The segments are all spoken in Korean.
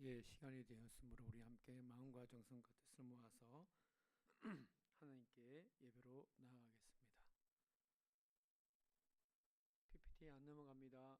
예, 시간이 되었으므로 우리 함께 마음과 정성과 뜻을 모아서 하나님께 예배로 나아가겠습니다. PPT 안 넘어갑니다.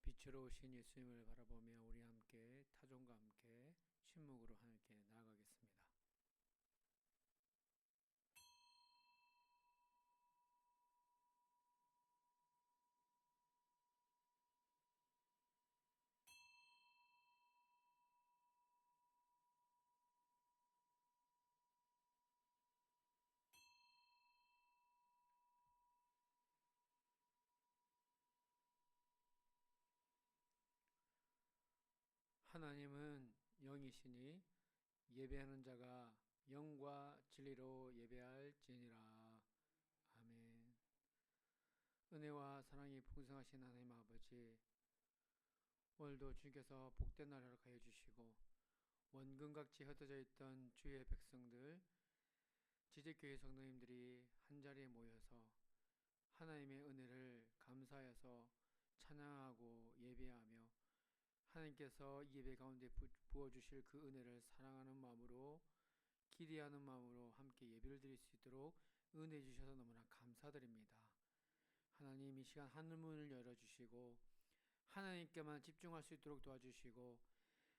빛으로 오신 예수님을 바라보며 우리 함께 타종과 함께 침묵으로 하나님께 나아가겠습니다. 하나님은 영이시니 예배하는 자가 영과 진리로 예배할지니라. 아멘. 은혜와 사랑이 풍성하신 하나님 아버지, 오늘도 주께서 복된 날을 허락하여 주시고 원근각지 흩어져 있던 주의 백성들, 지직교회 성도님들이 한자리에 모여서 하나님의 은혜를 감사해서 찬양하고 예배하며 하나님께서 예배 가운데 부어주실 그 은혜를 사랑하는 마음으로, 기대하는 마음으로 함께 예배를 드릴 수 있도록 은혜 주셔서 너무나 감사드립니다. 하나님, 이 시간 하늘문을 열어주시고 하나님께만 집중할 수 있도록 도와주시고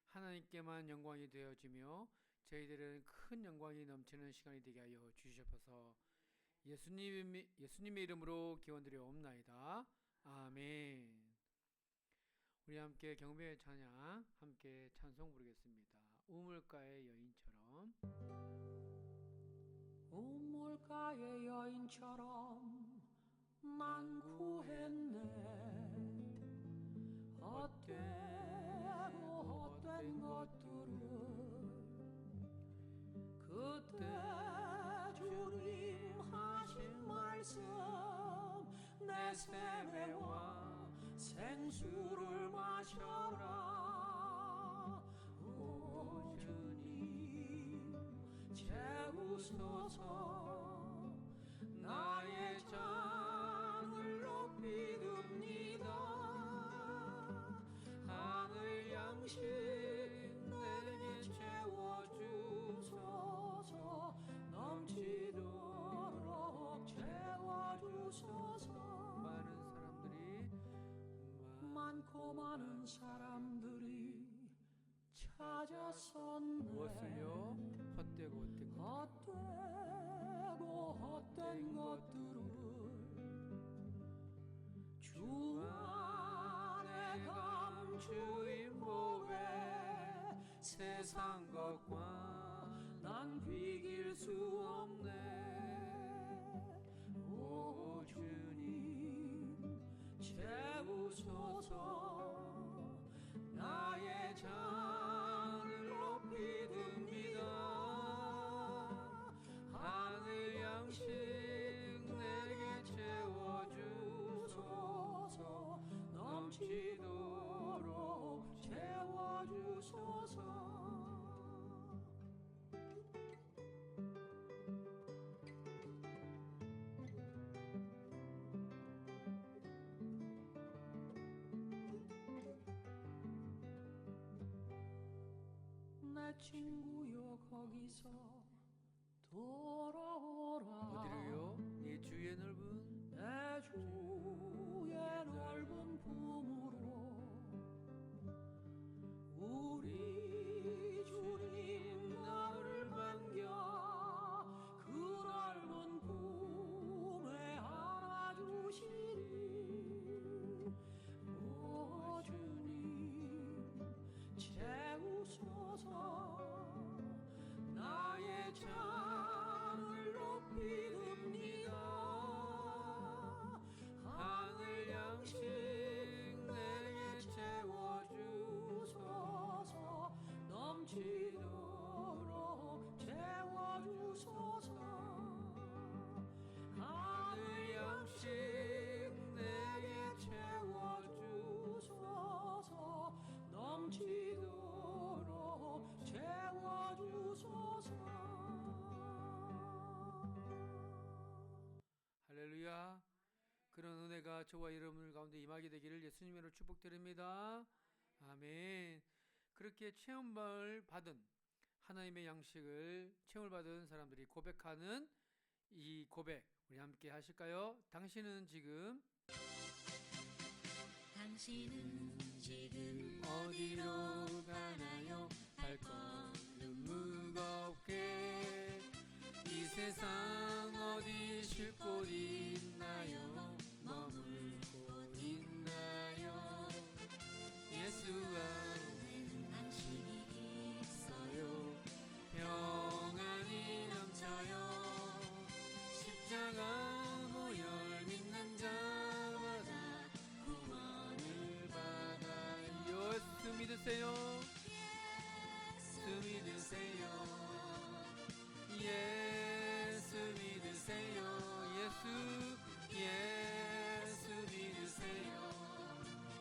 하나님께만 영광이 되어지며 저희들은 큰 영광이 넘치는 시간이 되게 하여 주시옵소서. 예수님의 이름으로 기원드려옵나이다. 아멘. 우리 함께 경배의 찬양, 함께 찬송 부르겠습니다. 우물가의 여인처럼. 우물가의 여인처럼 난 구했네. 헛되고 헛된 것들을 그때 주님 하신 말씀 내 세매와 생수를 마셔라. 오 주님 채우소서. 나의 잔을 높이 듭니다. 하늘 양식 내게 채워주소서. 넘치도록 채워주소서. 많은 사람들이 찾았었네. 무엇을요? 헛되고 헛된 것들을 주 안에 감추인 법에 세상 것과 난 비길 수 없네. 오 주님 채우소서. 나의 잔을 높이 듭니다. 하늘 양식 내게 채워주소서. 넘치도록 채워주소서. 친구여 거기서 돌아오라. 어디로요? 네 주의 넓은 내 주의 넓은 품으로 우리 주님 나를 반겨 그 넓은 품에 안아주시니 오 주님 채우소서 나의 잔을 높이 듭니다. 하늘 양식 내게 채워주소서 넘치도록 채워주소서 하늘 양식 내게 채워주소서 넘치도록 채워주소서. 할렐루야. 그런 은혜가 저와 여러분들 가운데 임하게 되기를 예수님으로 축복드립니다. 아멘. 그렇게 체험을 받은 하나님의 양식을 체험을 받은 사람들이 고백하는 이 고백 우리 함께 하실까요? 당신은 지금 어디로 가나요? 발걸음 무겁게 이 세상 어디 쉴 곳 있나요? 머물 곳 있나요? 예수 안에 안식이 있어요. 평안이 넘쳐요. 십자가 모열 믿는 자마다 구원을 받아요. 예수 믿으세요. 예수 믿으세요. 예수 믿으세요. 예수 믿으세요.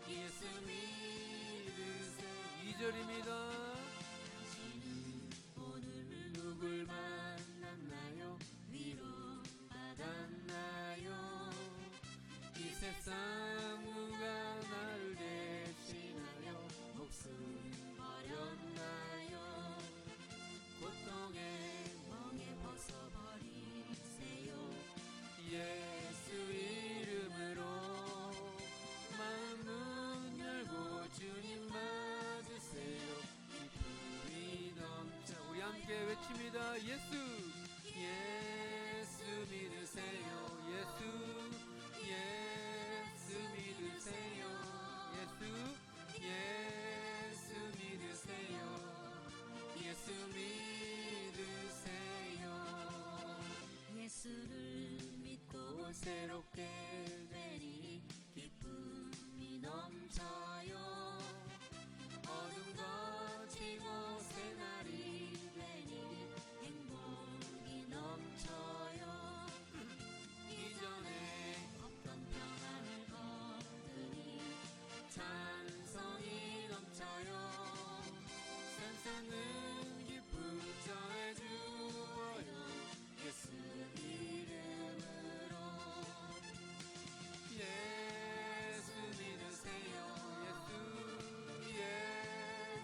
예수 믿으세요. 2절입니다. 당신은 오늘 누굴 만났나요? 위로 받았나요? 이 세상 누가 나를 대신하여 목숨 버렸나요? 고통에 멍에 벗어버리세요. 예수 이름으로 마음 열고 주님 맞으세요. 기쁨이 넘쳐. 우리 함께 외칩니다. 예수 믿으세요. 예수 믿으세요. 예수 믿으세요. 예수 믿으세요. 예수를 믿고 새롭게 되니 기쁨이 넘쳐요. 어둠 거치고 새날이 되니 행복이 넘쳐요. 이전에 없던 평안을 거두니 찬송이 넘쳐요. 산산은 기쁨 전해 주어요. 예수 이름으로. 예수 믿으세요.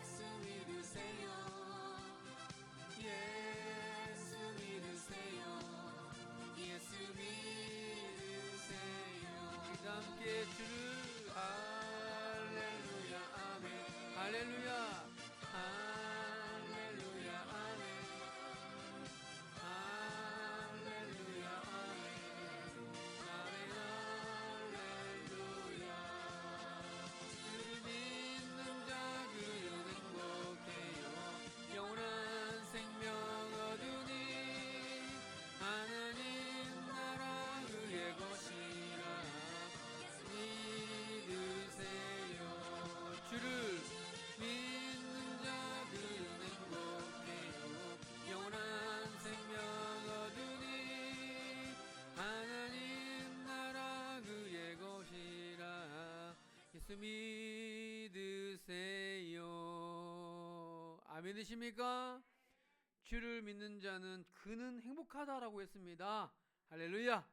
예수 믿으세요. 예수 믿으세요. 예수 믿으세요. 우리 함께 주를 할렐루야 아멘. 할렐루야 할렐루야 아멘. 할렐루야 아멘. 아멘 할렐루야. 주를 믿는 자 그는 행복해요. 영원한 생명 얻으니 하나님 나라 그의 것이라 믿으세요. 주를 믿는 자 그는 행복해요. 영원한 생명 얻으니 하나님 나라 그의 것이라. 예수 믿으세요. 아멘이십니까? 주를 믿는 자는 그는 행복하다라고 했습니다. 할렐루야.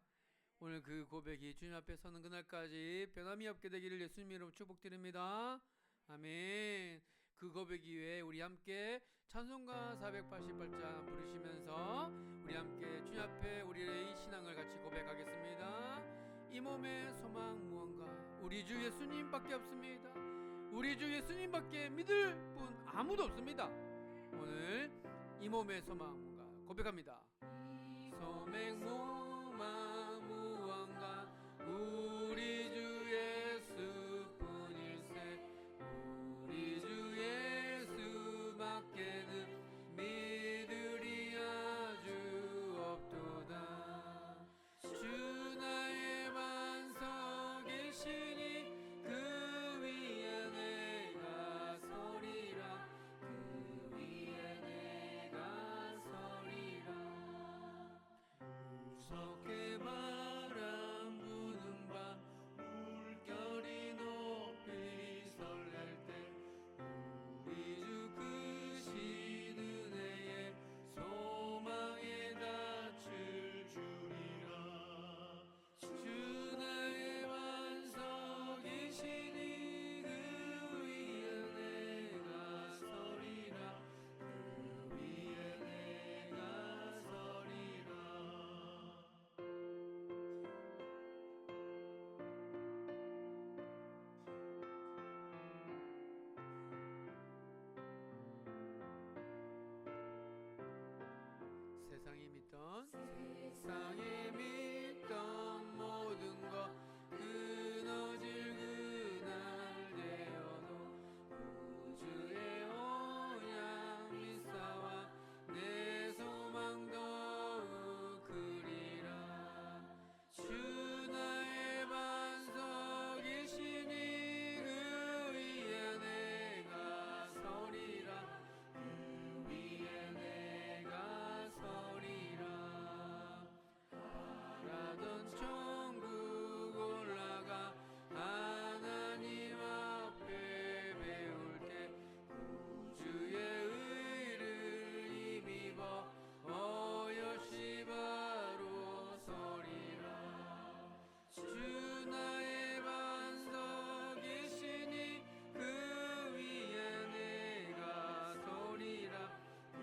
오늘 그 고백이 주님 앞에 서는 그날까지 변함이 없게 되기를 예수님 이름으로 축복드립니다. 아멘. 그 고백 이후에 우리 함께 찬송가 488장 부르시면서 우리 함께 주님 앞에 우리의 신앙을 같이 고백하겠습니다. 이 몸의 소망 무언가? 우리 주 예수님밖에 없습니다. 우리 주 예수님밖에 믿을 분 아무도 없습니다. 오늘 이 몸의 소망 무언가 고백합니다. 소망 무언가? 우리 주 예수뿐일세. 우리 주 예수밖에는 믿으리 아주 없도다. 주 나의 반석이시니 그 위에 내가 서리라. 그 위에 내가 서리라. 무섭게 바람 부는 밤 물결이 높이 설렐 때 우리 주 크신 은혜에 소망에 닿을 줄이라. 주 나의 반석이시니 그 위에 내가 서리라. 그 위에 내가 서리라. 세상에 믿던 모든 것 끊어질 그날 되어도 우주의 언약 미사와 내 소망 더욱 크리라. 주 나의 반석이시니 그 위에 내가 서리라. 그 위에 내가 서리라. 바라던 천국 올라가 하나님 앞에 배울 때 구주의 의를 힘입어 어여시 바로 서리라. 주 나의 반석이시니 그 위에 내가 서리라. 그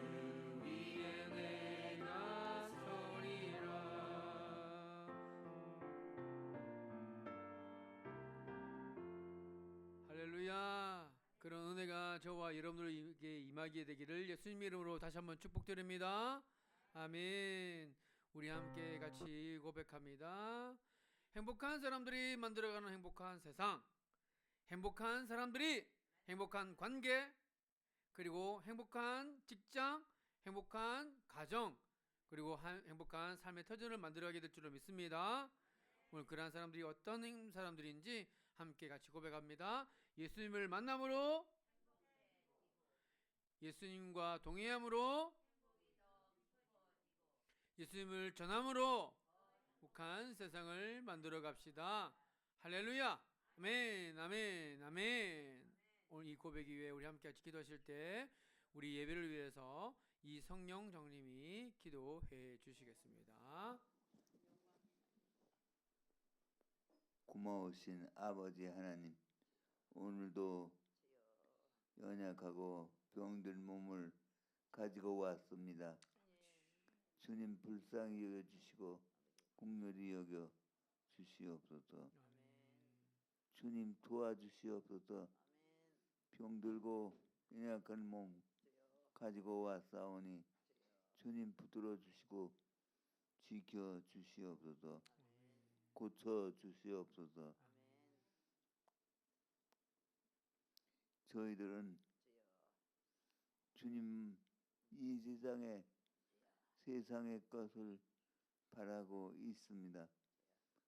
위에 내가 서리라. 할렐루야. 그런 은혜가 저와 여러분들에게 임하게 되기를 예수님 이름으로 다시 한번 축복드립니다. 아멘. 우리 함께 같이 고백합니다. 행복한 사람들이 만들어가는 행복한 세상, 행복한 사람들이 행복한 관계, 그리고 행복한 직장, 행복한 가정, 그리고 행복한 삶의 터전을 만들어가게 될 줄로 믿습니다. 오늘 그러한 사람들이 어떤 사람들인지 함께 같이 고백합니다. 예수님을 만남으로, 예수님과 동행함으로, 예수님을 전함으로 행복한 세상을 만들어 갑시다. 할렐루야. 아멘, 아멘, 아멘. 오늘 이 고백 이후에 우리 함께 같이 기도하실 때 우리 예배를 위해서 이 성령 정님이 기도해 주시겠습니다. 고마우신 아버지 하나님, 오늘도 연약하고 병들 몸을 가지고 왔습니다. 주님 불쌍히 여겨주시고 긍휼히 여겨 주시옵소서. 주님 도와주시옵소서. 병들고 연약한 몸 가지고 왔사오니 주님 붙들어 주시고 지켜 주시옵소서. 고쳐 주시옵소서. 저희들은 주님 이 세상의 것을 바라고 있습니다.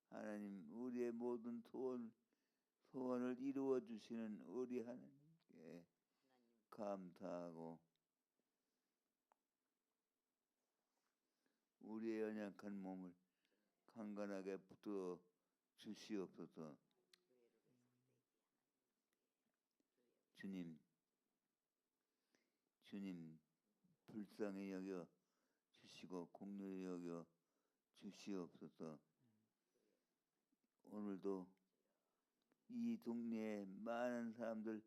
하나님, 우리의 모든 소원을 이루어 주시는 우리 하나님께 감사하고 우리의 연약한 몸을 강건하게 붙들어 주시옵소서. 주님 불쌍히 여겨 주시고 긍휼히 여겨 주시옵소서. 오늘도 이 동네에 많은 사람들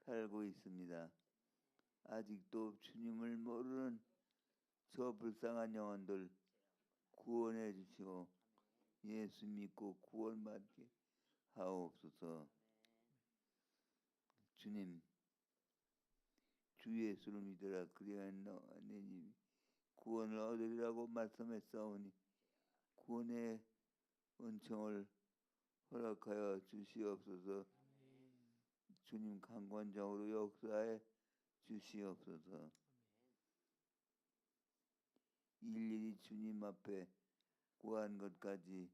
살고 있습니다. 아직도 주님을 모르는 저 불쌍한 영혼들 구원해 주시고 예수 믿고 구원받게 하옵소서. 주님, 주 예수를 믿으라 그리하여 내 집이 구원을 얻으리라고 말씀했사오니 구원의 은총을 허락하여 주시옵소서. 주님 강권적으로 역사해 주시옵소서. 일일이 주님 앞에 구한 것까지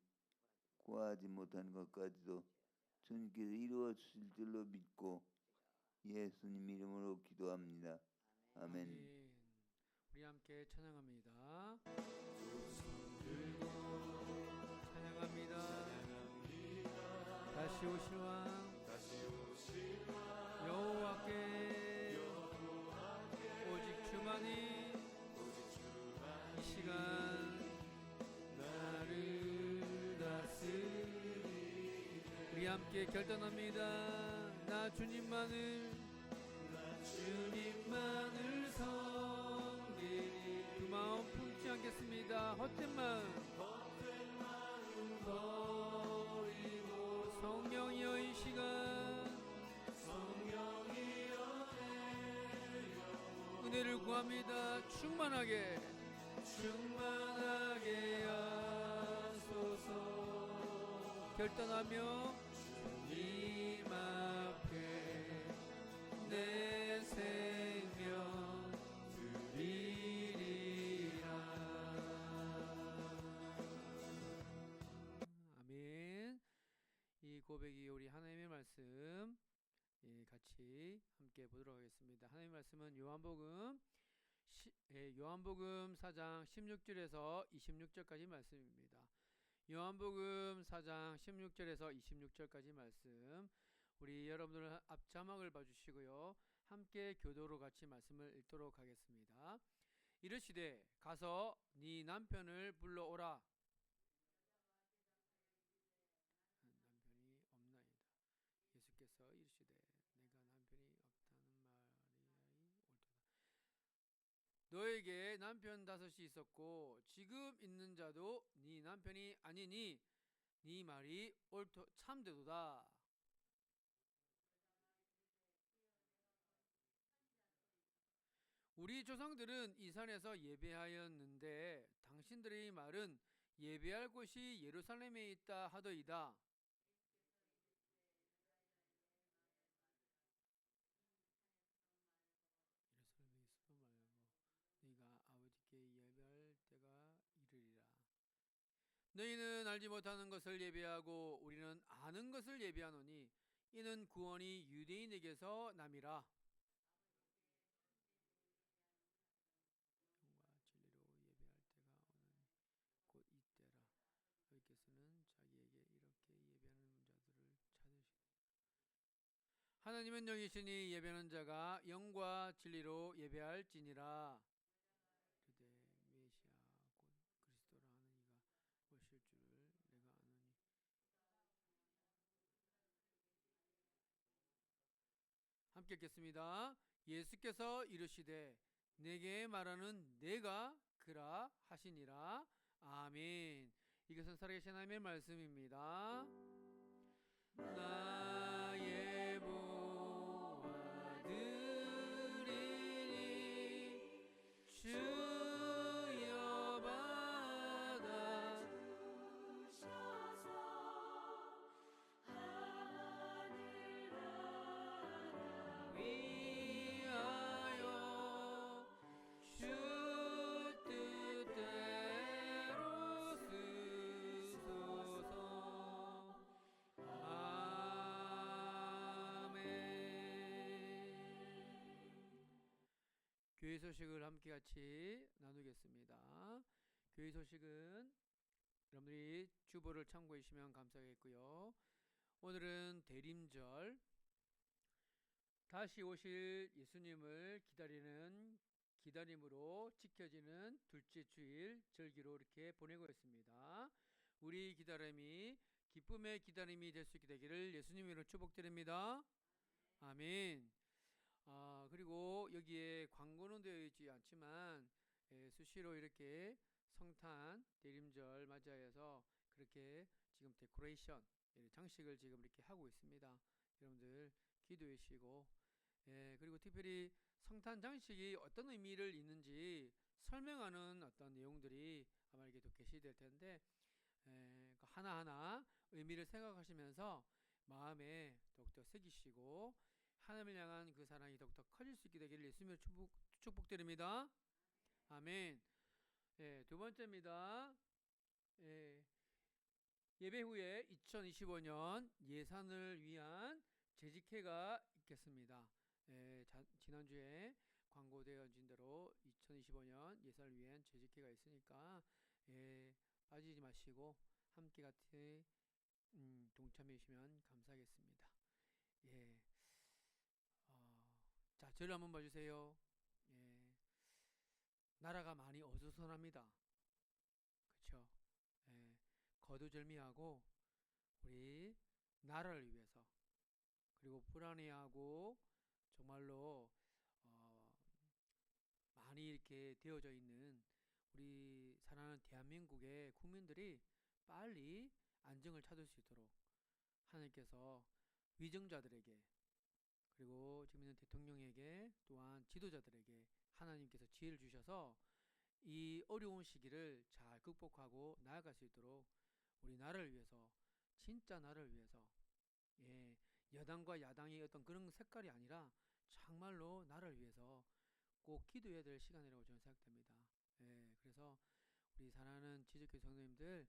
구하지 못한 것까지도 주님께서 이루어 주실 줄로 믿고 예수님 이름으로 기도합니다. 아멘. 우리 함께 찬양합니다. 찬양합니다. 다시 오실 왕 여호와께 오직 주만이 이 시간 나를 다스리리. 우리 함께 결단합니다. 나 주님만을 섬기리. 그 마음 품지 않겠습니다. 헛된 마음 버리고 성령이여 이 시간 은혜를 구합니다. 충만하게 하소서. 결단하며 주님 앞에 내 생명 드리리라. 아멘. 이 고백이 우리 하나님의 말씀 같이 함께 보도록 하겠습니다. 하나님의 말씀은 요한복음 4장 16절에서 26절까지 말씀입니다. 요한복음 4장 16절에서 26절까지 말씀, 우리 여러분들 앞자막을 봐주시고요. 함께 교도로 같이 말씀을 읽도록 하겠습니다. 이르시되 가서 네 남편을 불러오라. 남편이 없나이다. 예수께서 이르시되 내가 남편이 없다는 말이 옳도다. 너에게 남편 5이 있었고 지금 있는 자도 네 남편이 아니니 네 말이 참되도다. 우리 조상들은 이 산에서 예배하였는데 당신들의 말은 예배할 곳이 예루살렘에 있다 하더이다. 네가 아버지께 예배할 때가 이르리라. 너희는 알지 못하는 것을 예배하고 우리는 아는 것을 예배하노니 이는 구원이 유대인에게서 남이라. 진리로 예배할 때가 오는 곧 이때라. 여호와께서는 자기에게 이렇게 예배하는 자들을 찾으시니 하나님은 영이시니 예배하는 자가 영과 진리로 예배할지니라. 그대 메시아 곧 그리스도라 하는 이가 오실 줄 내가 아노니. 함께 읽겠습니다. 예수께서 이르시되 내게 말하는 내가 그라 하시니라. 아멘. 이것은 살아계신 하나님의 말씀입니다. 나의 보아드리니 주여 받아 주셔서 하늘 나라 위하여 주 뜻대로 쓰소서. 교회 소식을 함께 같이 나누겠습니다. 교회 소식은 여러분들이 주보를 참고해 주시면 감사하겠고요. 오늘은 대림절, 다시 오실 예수님을 기다리는 기다림으로 지켜지는 둘째 주일 절기로 이렇게 보내고 있습니다. 우리 기다림이 기쁨의 기다림이 될 수 있게 되기를 예수님으로 축복드립니다. 아멘. 그리고 여기에 광고는 되어 있지 않지만 수시로 이렇게 성탄 대림절 맞이하여서 그렇게 지금 데코레이션 장식을 지금 이렇게 하고 있습니다. 여러분들 기도해 주시고 그리고 특별히 성탄 장식이 어떤 의미를 있는지 설명하는 어떤 내용들이 아마 이렇게 또 게시될 텐데 그 하나하나 의미를 생각하시면서 마음에 더욱더 새기시고 하나님을 향한 그 사랑이 더욱더 커질 수 있게 되기를 예수님의 축복드립니다. 아멘. 두 번째입니다. 예배 후에 2025년 예산을 위한 재직회가 있겠습니다. 지난주에 광고되어진 대로 2025년 예산을 위한 재직회가 있으니까 빠지지 마시고 함께 같이 동참해 주시면 감사하겠습니다. 자, 저를 한번 봐주세요. 나라가 많이 어수선합니다. 그렇죠? 거두절미하고 우리 나라를 위해서 그리고 불안해하고 정말로 많이 이렇게 되어져 있는 우리 사랑하는 대한민국의 국민들이 빨리 안정을 찾을 수 있도록 하나님께서 위정자들에게 그리고 지금 있는 대통령에게 또한 지도자들에게 하나님께서 지혜를 주셔서 이 어려운 시기를 잘 극복하고 나아갈 수 있도록 우리 나라를 위해서 진짜 나라를 위해서 여당과 야당의 어떤 그런 색깔이 아니라 정말로 나라를 위해서 꼭 기도해야 될 시간이라고 저는 생각됩니다. 그래서 우리 사랑하는 지적교회 성도님들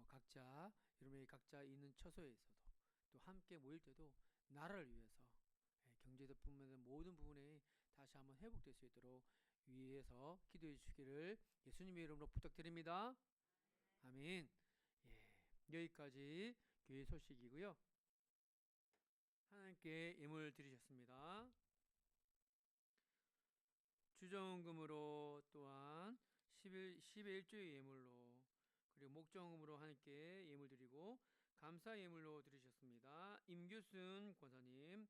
각자 여러분이 각자 있는 처소에서도 또 함께 모일 때도 나라를 위해서 경제적 부분의 모든 부분에 다시 한번 회복될 수 있도록 위해서 기도해 주시기를 예수님의 이름으로 부탁드립니다. 아멘. 여기까지 교회 소식이고요. 하나님께 예물 드리셨습니다. 주정금으로 또한 10의 1조의 예물로 그리고 목정금으로 하나님께 예물 드리고 감사 예물로 드리셨습니다. 임규순 권사님,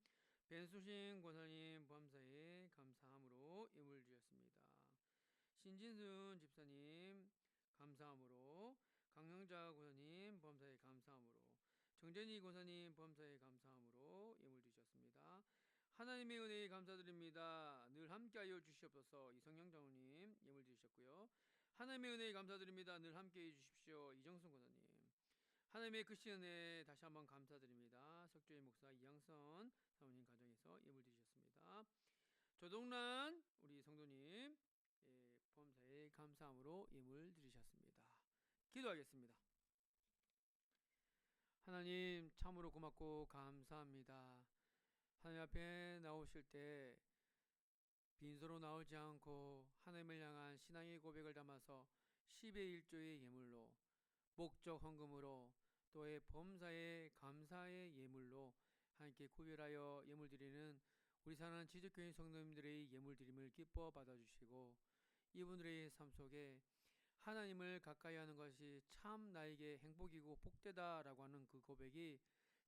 벤수신 권사님 범사에 감사함으로 예물 드렸습니다. 신진순 집사님 감사함으로, 강영자 권사님 범사에 감사함으로, 정전희 권사님 범사에 감사함으로 예물 드리셨습니다. 하나님의 은혜에 감사드립니다. 늘 함께하여 주시옵소서. 이성영 장로님 예물 드리셨고요. 하나님의 은혜에 감사드립니다. 늘 함께해 주십시오. 이정순 권사님. 하나님의 크신 은혜 다시 한번 감사드립니다. 석조의 목사 이양선 사모님 가정에서 예물 드리셨습니다. 조동란 우리 성도님 범사에 감사함으로 예물 드리셨습니다. 기도하겠습니다. 하나님 참으로 고맙고 감사합니다. 하나님 앞에 나오실 때 빈소로 나오지 않고 하나님을 향한 신앙의 고백을 담아서 10의 1조의 예물로 목적 헌금으로 또의 범사의 감사의 예물로 하나님께 구별하여 예물 드리는 우리 사랑하는 지적교회 성도님들의 예물 드림을 기뻐 받아주시고 이분들의 삶 속에 하나님을 가까이 하는 것이 참 나에게 행복이고 복되다라고 하는 그 고백이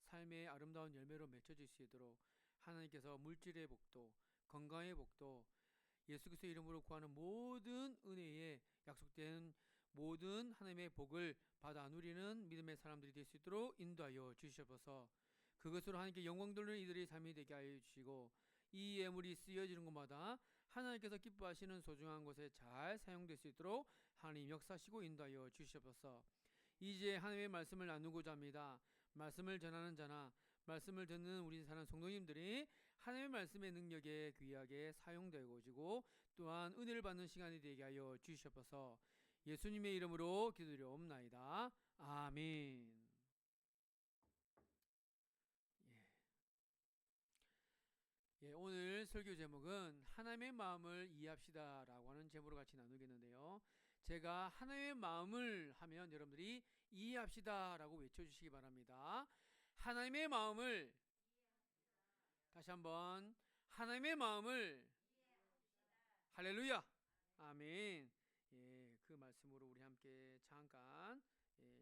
삶의 아름다운 열매로 맺혀질 수 있도록 하나님께서 물질의 복도, 건강의 복도, 예수 그리스도의 이름으로 구하는 모든 은혜에 약속된 모든 하나님의 복을 받아 누리는 믿음의 사람들이 될 수 있도록 인도하여 주시옵소서. 그것으로 하나님께 영광 돌리는 이들의 삶이 되게 하여 주시고 이 예물이 쓰여지는 곳마다 하나님께서 기뻐하시는 소중한 곳에 잘 사용될 수 있도록 하나님 역사하시고 인도하여 주시옵소서. 이제 하나님의 말씀을 나누고자 합니다. 말씀을 전하는 자나 말씀을 듣는 우리 사랑하는 성도님들이 하나님의 말씀의 능력에 귀하게 사용되어지고 또한 은혜를 받는 시간이 되게 하여 주시옵소서. 예수님의 이름으로 기도드리옵나이다. 아멘. 오늘 설교 제목은 하나님의 마음을 이해합시다 라고 하는 제목으로 같이 나누겠는데요. 제가 하나님의 마음을 하면 여러분들이 이해합시다 라고 외쳐주시기 바랍니다. 하나님의 마음을 다시 한번 하나님의 마음을 할렐루야 아멘. 그 말씀으로 우리 함께 잠깐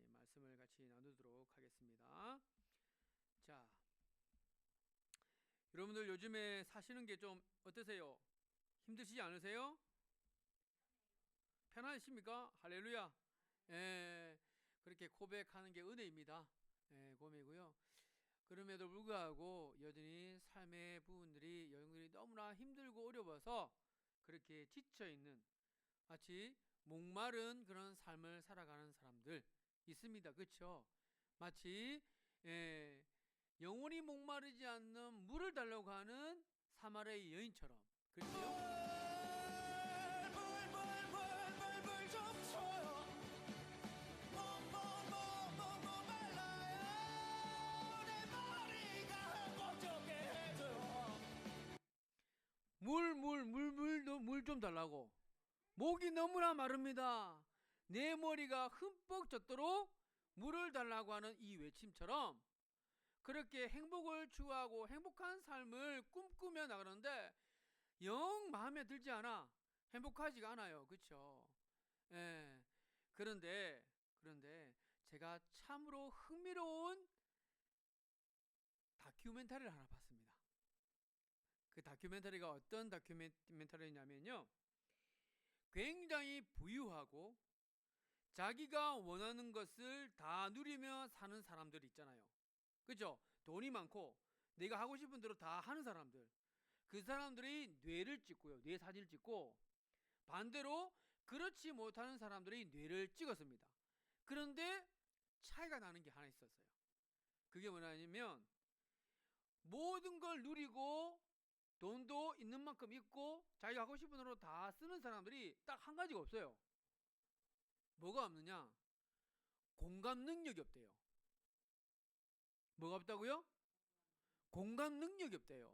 말씀을 같이 나누도록 하겠습니다. 자, 여러분들 요즘에 사시는 게 좀 어떠세요? 힘드시지 않으세요? 편하십니까? 할렐루야. 예, 그렇게 고백하는 게 은혜입니다. 예, 고백이고요. 그럼에도 불구하고 여전히 삶의 부분들이 여러분들이 너무나 힘들고 어려워서 그렇게 지쳐있는 마치 목마른 그런 삶을 살아가는 사람들 있습니다. 그렇죠? 마치 예, 영원히 목마르지 않는 물을 달라고 하는 사마리아 여인처럼 그렇죠? 물좀 줘요 뭐뭐뭐뭐뭐 말라요 내 머리가 어떻게 해줘요 물 좀 달라고. 목이 너무나 마릅니다. 내 머리가 흠뻑 젖도록 물을 달라고 하는 이 외침처럼 그렇게 행복을 추구하고 행복한 삶을 꿈꾸며 나가는데 영 마음에 들지 않아. 행복하지가 않아요. 그렇죠? 예. 그런데 제가 참으로 흥미로운 다큐멘터리를 하나 봤습니다. 그 다큐멘터리가 어떤 다큐멘터리냐면요. 굉장히 부유하고 자기가 원하는 것을 다 누리며 사는 사람들 있잖아요. 그죠? 돈이 많고 내가 하고 싶은 대로 다 하는 사람들. 그 사람들이 뇌를 찍고요. 뇌 사진을 찍고 반대로 그렇지 못하는 사람들이 뇌를 찍었습니다. 그런데 차이가 나는 게 하나 있었어요. 그게 뭐냐면 모든 걸 누리고 돈도 있는 만큼 있고 자기가 하고 싶은 대로 다 쓰는 사람들이 딱 한 가지가 없어요. 뭐가 없느냐? 공감 능력이 없대요. 뭐가 없다고요? 공감 능력이 없대요.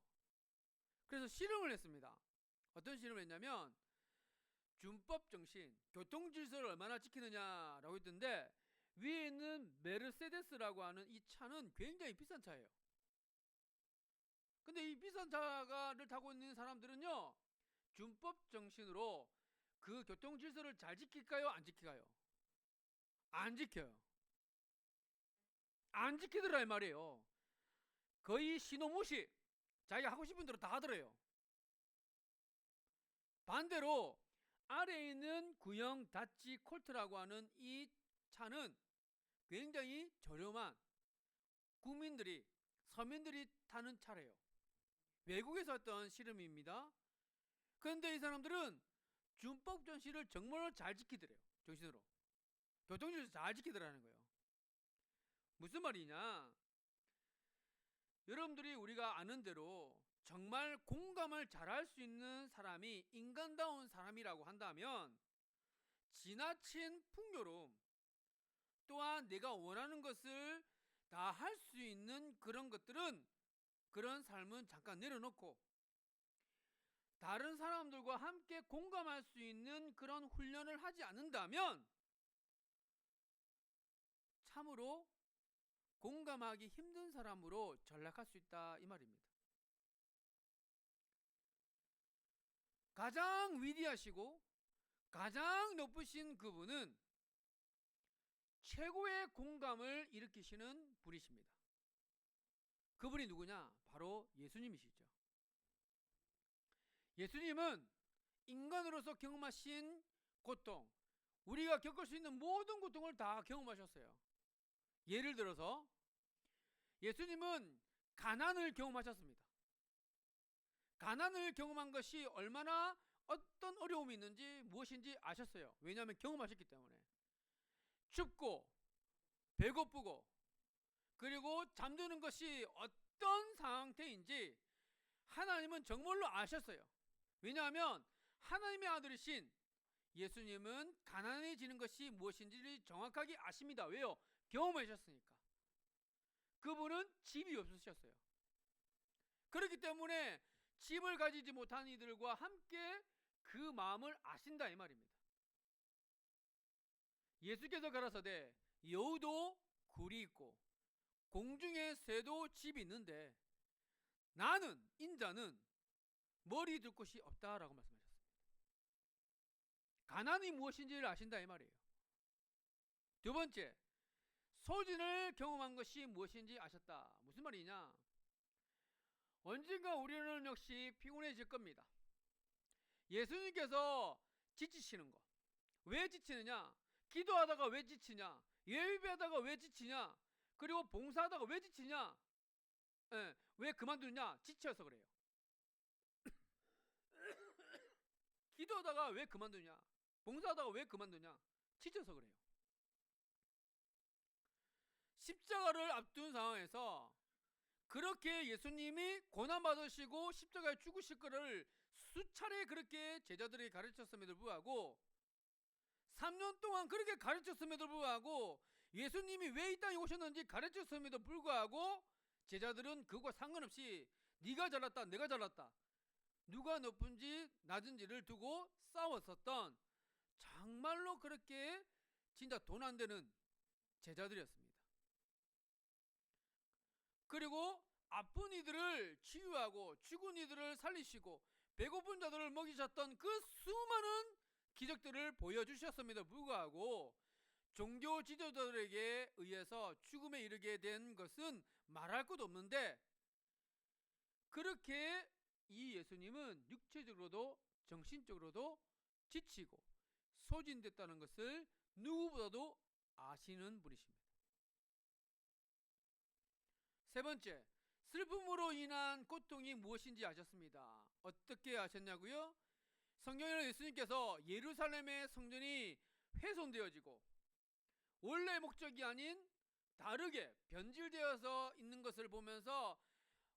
그래서 실험을 했습니다. 어떤 실험을 했냐면 준법 정신, 교통 질서를 얼마나 지키느냐라고 했던데 위에 있는 메르세데스라고 하는 이 차는 굉장히 비싼 차예요. 근데 이 비싼 차를 타고 있는 사람들은요, 준법 정신으로 그 교통 질서를 잘 지킬까요? 안 지킬까요? 안 지켜요. 안 지키더라 이 말이에요. 거의 신호 무시. 자기가 하고 싶은 대로 다 하더래요. 반대로 아래에 있는 구형 다치 콜트라고 하는 이 차는 굉장히 저렴한 국민들이 서민들이 타는 차래요. 외국에서 했던 실험입니다. 그런데 이 사람들은 준법 정신을 정말로 잘 지키더래요. 정신으로 교통질서 잘 지키더라는 거예요. 무슨 말이냐? 여러분들이 우리가 아는 대로 정말 공감을 잘할 수 있는 사람이 인간다운 사람이라고 한다면 지나친 풍요로움 또한 내가 원하는 것을 다 할 수 있는 그런 것들은 그런 삶은 잠깐 내려놓고 다른 사람들과 함께 공감할 수 있는 그런 훈련을 하지 않는다면 참으로 공감하기 힘든 사람으로 전락할 수 있다 이 말입니다. 가장 위대하시고 가장 높으신 그분은 최고의 공감을 일으키시는 분이십니다. 그분이 누구냐? 바로 예수님이시죠. 예수님은 인간으로서 경험하신 고통, 우리가 겪을 수 있는 모든 고통을 다 경험하셨어요. 예를 들어서 예수님은 가난을 경험하셨습니다. 가난을 경험한 것이 얼마나 어떤 어려움이 있는지 무엇인지 아셨어요. 왜냐하면 경험하셨기 때문에. 춥고 배고프고 그리고 잠드는 것이 어떤 상태인지 하나님은 정말로 아셨어요. 왜냐하면 하나님의 아들이신 예수님은 가난해지는 것이 무엇인지를 정확하게 아십니다. 왜요? 경험하셨으니까. 그분은 집이 없으셨어요. 그렇기 때문에 집을 가지지 못한 이들과 함께 그 마음을 아신다 이 말입니다. 예수께서 가라사대 여우도 굴이 있고 공중의 새도 집이 있는데 나는 인자는 머리 둘 곳이 없다라고 말씀하셨습니다. 가난이 무엇인지를 아신다 이 말이에요. 두 번째, 소진을 경험한 것이 무엇인지 아셨다. 무슨 말이냐? 언젠가 우리는 역시 피곤해질 겁니다. 예수님께서 지치시는 거. 왜 지치느냐? 기도하다가 왜 지치냐? 예배하다가 왜 지치냐? 그리고 봉사하다가 왜 지치냐? 왜 그만두냐? 지쳐서 그래요. 기도하다가 왜 그만두냐? 봉사하다가 왜 그만두냐? 지쳐서 그래요. 십자가를 앞둔 상황에서 그렇게 예수님이 고난받으시고 십자가에 죽으실 것을 수차례 그렇게 제자들이 가르쳤음에도 불구하고 3년 동안 그렇게 가르쳤음에도 불구하고 예수님이 왜 이 땅에 오셨는지 가르쳤음에도 불구하고 제자들은 그것과 상관없이 네가 잘났다 내가 잘났다 누가 높은지 낮은지를 두고 싸웠었던 정말로 그렇게 진짜 돈 안 되는 제자들이었습니다. 그리고 아픈 이들을 치유하고 죽은 이들을 살리시고 배고픈 자들을 먹이셨던 그 수많은 기적들을 보여주셨음에도 불구하고 종교 지도자들에게 의해서 죽음에 이르게 된 것은 말할 것도 없는데 그렇게 이 예수님은 육체적으로도 정신적으로도 지치고 소진됐다는 것을 누구보다도 아시는 분이십니다. 세 번째, 슬픔으로 인한 고통이 무엇인지 아셨습니다. 어떻게 아셨냐고요? 성경에는 예수님께서 예루살렘의 성전이 훼손되어지고 원래 목적이 아닌 다르게 변질되어서 있는 것을 보면서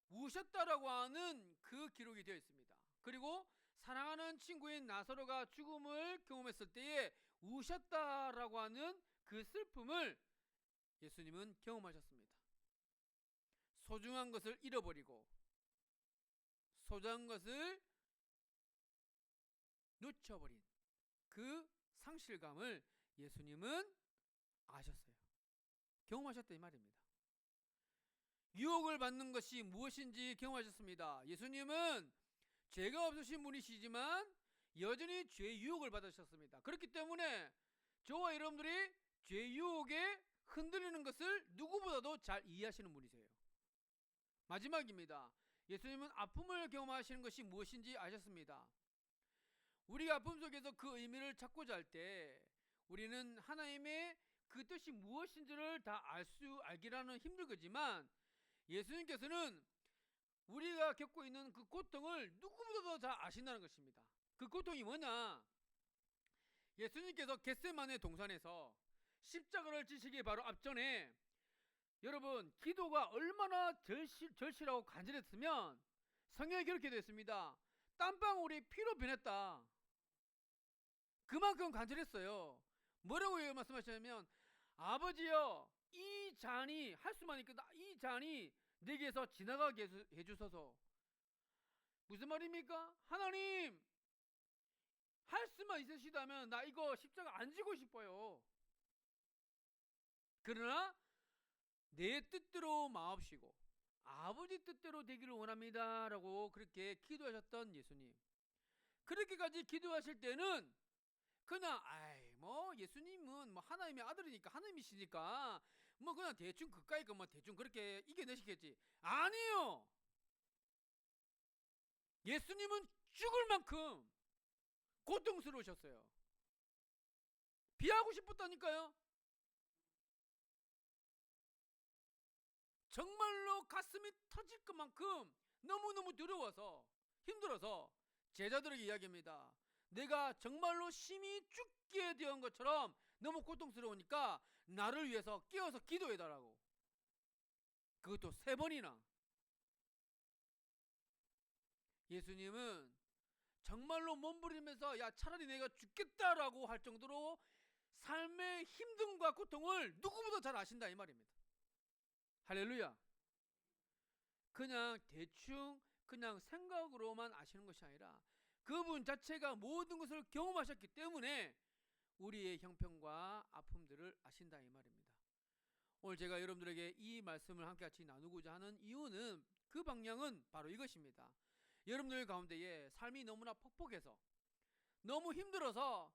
우셨다라고 하는 그 기록이 되어 있습니다. 그리고 사랑하는 친구인 나사로가 죽음을 경험했을 때에 우셨다라고 하는 그 슬픔을 예수님은 경험하셨습니다. 소중한 것을 잃어버리고 소중한 것을 놓쳐버린 그 상실감을 예수님은 아셨어요. 경험하셨다 이 말입니다. 유혹을 받는 것이 무엇인지 경험하셨습니다. 예수님은 죄가 없으신 분이시지만 여전히 죄의 유혹을 받으셨습니다. 그렇기 때문에 저와 여러분들이 죄의 유혹에 흔들리는 것을 누구보다도 잘 이해하시는 분이세요. 마지막입니다. 예수님은 아픔을 경험하시는 것이 무엇인지 아셨습니다. 우리가 아픔 속에서 그 의미를 찾고자 할 때 우리는 하나님의 그 뜻이 무엇인지를 다 알기라는 힘들 거지만 예수님께서는 우리가 겪고 있는 그 고통을 누구보다도 잘 아신다는 것입니다. 그 고통이 뭐냐? 예수님께서 겟세마네 동산에서 십자가를 지시기 바로 앞전에 여러분 기도가 얼마나 절실하고 간절했으면 성경에 그렇게 되어 있습니다. 땀방울이 피로 변했다. 그만큼 간절했어요. 뭐라고 말씀하시냐면 아버지여 이 잔이 할 수만 있겠다. 이 잔이 내게서 지나가게 해주소서. 무슨 말입니까? 하나님 할 수만 있으시다면 나 이거 십자가 안 지고 싶어요. 그러나 내 뜻대로 마옵시고 아버지 뜻대로 되기를 원합니다 라고 그렇게 기도하셨던 예수님. 그렇게까지 기도하실 때는 그냥 예수님은 뭐 하나님의 아들이니까 하나님이시니까 뭐 그냥 대충 그까이 뭐 대충 그렇게 이겨내시겠지. 아니요. 예수님은 죽을 만큼 고통스러우셨어요. 비하고 싶었다니까요. 정말로 가슴이 터질 것만큼 너무너무 두려워서 힘들어서 제자들에게 이야기합니다. 내가 정말로 심히 죽게 되는 것처럼 너무 고통스러우니까 나를 위해서 깨어서 기도해달라고. 그것도 3번이나. 예수님은 정말로 몸부림면서 야 차라리 내가 죽겠다라고 할 정도로 삶의 힘듦과 고통을 누구보다 잘 아신다 이 말입니다. 할렐루야. 그냥 대충 그냥 생각으로만 아시는 것이 아니라 그분 자체가 모든 것을 경험하셨기 때문에 우리의 형편과 아픔들을 아신다 이 말입니다. 오늘 제가 여러분들에게 이 말씀을 함께 같이 나누고자 하는 이유는 그 방향은 바로 이것입니다. 여러분들 가운데에 삶이 너무나 퍽퍽해서 너무 힘들어서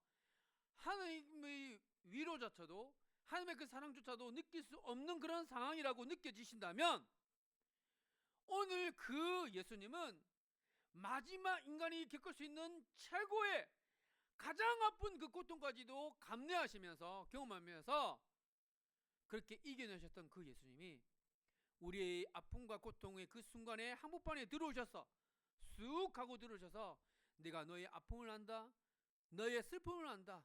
하나님의 위로조차도 하나님의 그 사랑조차도 느낄 수 없는 그런 상황이라고 느껴지신다면 오늘 그 예수님은 마지막 인간이 겪을 수 있는 최고의 가장 아픈 그 고통까지도 감내하시면서 경험하면서 그렇게 이겨내셨던 그 예수님이 우리의 아픔과 고통의 그 순간에 한복판에 들어오셔서 쑥 하고 들어오셔서 내가 너의 아픔을 안다, 너의 슬픔을 안다,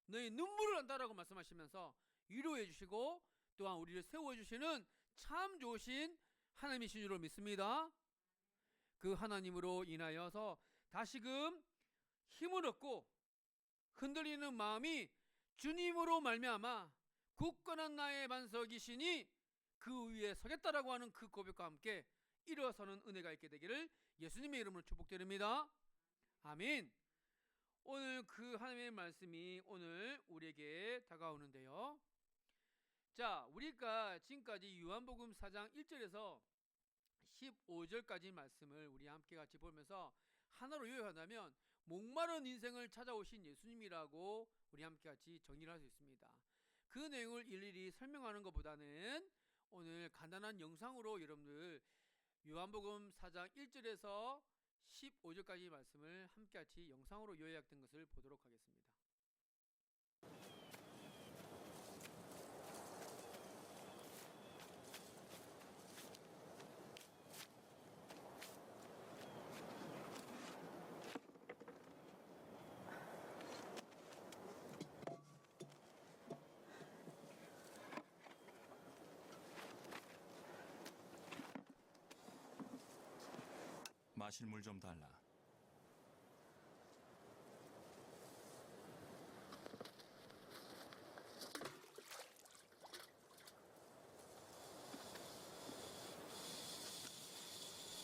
너의 눈물을 안다라고 말씀하시면서 위로해 주시고 또한 우리를 세워주시는 참 좋으신 하나님이신 줄로 믿습니다. 그 하나님으로 인하여서 다시금 힘을 얻고 흔들리는 마음이 주님으로 말미암아 굳건한 나의 반석이시니 그 위에 서겠다라고 하는 그 고백과 함께 일어서는 은혜가 있게 되기를 예수님의 이름으로 축복드립니다. 아멘. 오늘 그 하나님의 말씀이 오늘 우리에게 다가오는데요. 자, 우리가 지금까지 요한복음 4장 1절에서 15절까지 말씀을 우리 함께 같이 보면서 하나로 요약한다면 목마른 인생을 찾아오신 예수님이라고 우리 함께 같이 정의를 할 수 있습니다. 그 내용을 일일이 설명하는 것보다는 오늘 간단한 영상으로 여러분들 요한복음 4장 1절에서 15절까지 말씀을 함께 같이 영상으로 요약된 것을 보도록 하겠습니다. 마실 물 좀 달라.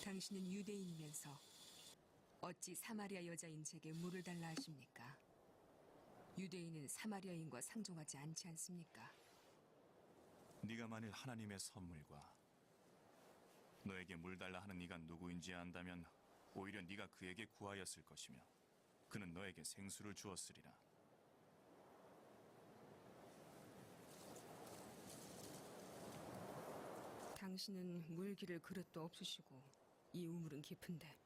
당신은 유대인이면서 어찌 사마리아 여자인 제게 물을 달라 하십니까? 유대인은 사마리아인과 상종하지 않지 않습니까? 네가 만일 하나님의 선물과 너에게 물 달라 하는 이가 누구인지 안다면 오히려 네가 그에게 구하였을 것이며 그는 너에게 생수를 주었으리라. 당신은 물기를 그릇도 없으시고 이 우물은 깊은데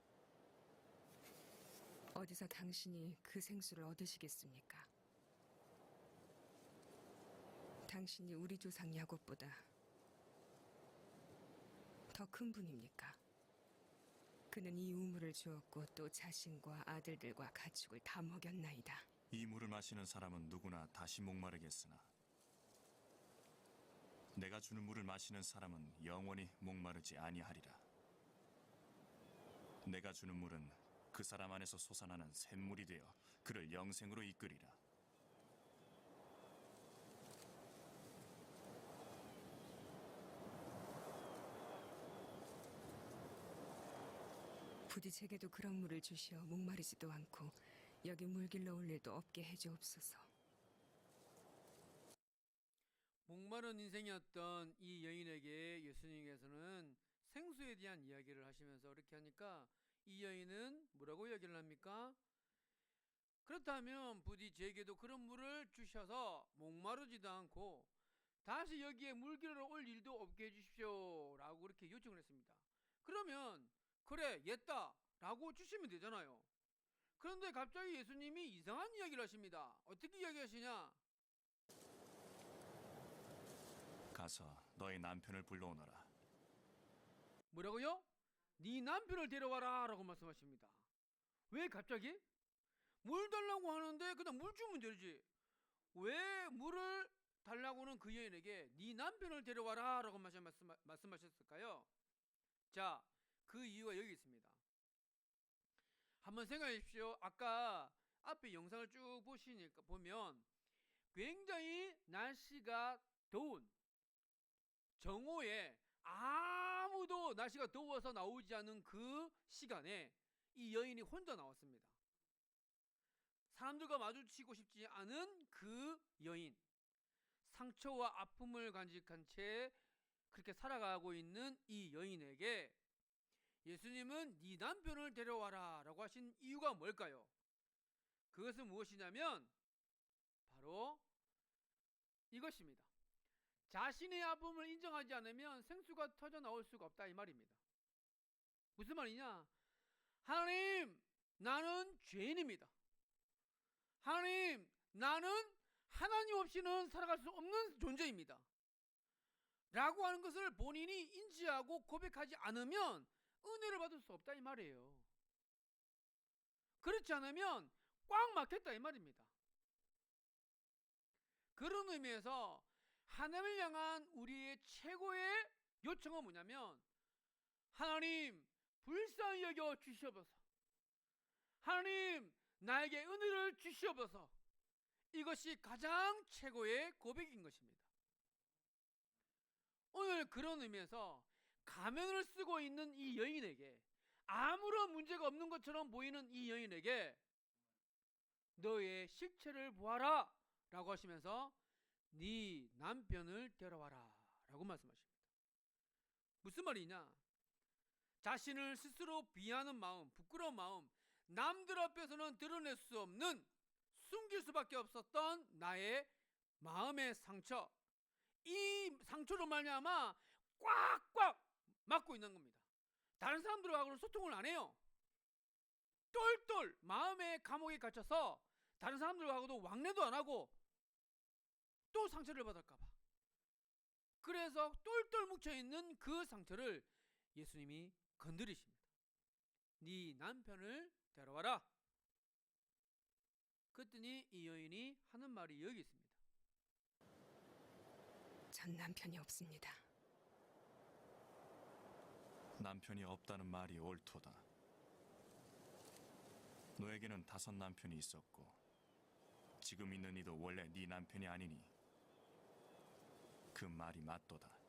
어디서 당신이 그 생수를 얻으시겠습니까? 당신이 우리 조상 야곱보다 더 큰 분입니까? 그는 이 우물을 주었고 또 자신과 아들들과 가축을 다 먹였나이다. 이 물을 마시는 사람은 누구나 다시 목마르겠으나 내가 주는 물을 마시는 사람은 영원히 목마르지 아니하리라. 내가 주는 물은 그 사람 안에서 솟아나는 샘물이 되어 그를 영생으로 이끌리라. 부디 제게도 그런 물을 주시어 목마르지도 않고 여기 물길러 올 일도 없게 해주옵소서. 목마른 인생이었던 이 여인에게 예수님께서는 생수에 대한 이야기를 하시면서 이렇게 하니까 이 여인은 뭐라고 이야기를 합니까? 그렇다면 부디 제게도 그런 물을 주셔서 목마르지도 않고 다시 여기에 물길을 올 일도 없게 해주십시오 라고 그렇게 요청을 했습니다. 그러면 그래 옛다 라고 주시면 되잖아요. 그런데 갑자기 예수님이 이상한 이야기를 하십니다. 어떻게 이야기하시냐? 가서 너의 남편을 불러오너라. 뭐라고요? 네 남편을 데려와라 라고 말씀하십니다. 왜 갑자기? 물 달라고 하는데 그냥 물 주면 되지. 왜 물을 달라고는 그 여인에게 네 남편을 데려와라 라고 말씀하셨을까요? 자, 그 이유가 여기 있습니다. 한번 생각해 주십시오. 아까 앞에 영상을 쭉 보면 굉장히 날씨가 더운 정오에 아무도 날씨가 더워서 나오지 않은 그 시간에 이 여인이 혼자 나왔습니다. 사람들과 마주치고 싶지 않은 그 여인, 상처와 아픔을 간직한 채 그렇게 살아가고 있는 이 여인에게 예수님은 네 남편을 데려와라 라고 하신 이유가 뭘까요? 그것은 무엇이냐면 바로 이것입니다. 자신의 아픔을 인정하지 않으면 생수가 터져 나올 수가 없다 이 말입니다. 무슨 말이냐? 하나님, 나는 죄인입니다. 하나님, 나는 하나님 없이는 살아갈 수 없는 존재입니다. 라고 하는 것을 본인이 인지하고 고백하지 않으면 은혜를 받을 수 없다 이 말이에요. 그렇지 않으면 꽉 막혔다 이 말입니다. 그런 의미에서 하나님을 향한 우리의 최고의 요청은 뭐냐면, 하나님 불쌍히 여겨 주시옵소서. 하나님 나에게 은혜를 주시옵소서. 이것이 가장 최고의 고백인 것입니다. 오늘 그런 의미에서 가면을 쓰고 있는 이 여인에게, 아무런 문제가 없는 것처럼 보이는 이 여인에게 너의 실체를 보아라 라고 하시면서 네 남편을 데려와라 라고 말씀하십니다. 무슨 말이냐? 자신을 스스로 비하는 마음, 부끄러운 마음, 남들 앞에서는 드러낼 수 없는, 숨길 수밖에 없었던 나의 마음의 상처, 이 상처로 말미암아 꽉꽉 막고 있는 겁니다. 다른 사람들하고는 소통을 안 해요. 똘똘 마음의 감옥에 갇혀서 다른 사람들하고도 왕래도 안 하고 또 상처를 받을까봐. 그래서 똘똘 뭉쳐있는 그 상처를 예수님이 건드리십니다. 네 남편을 데려와라. 그랬더니 이 여인이 하는 말이 여기 있습니다. 전 남편이 없습니다. 남편이 없다는 말이 옳도다. 너에게는 5 남편이 있었고 지금 있는 이도 원래 네 남편이 아니니 그 말이 맞도다.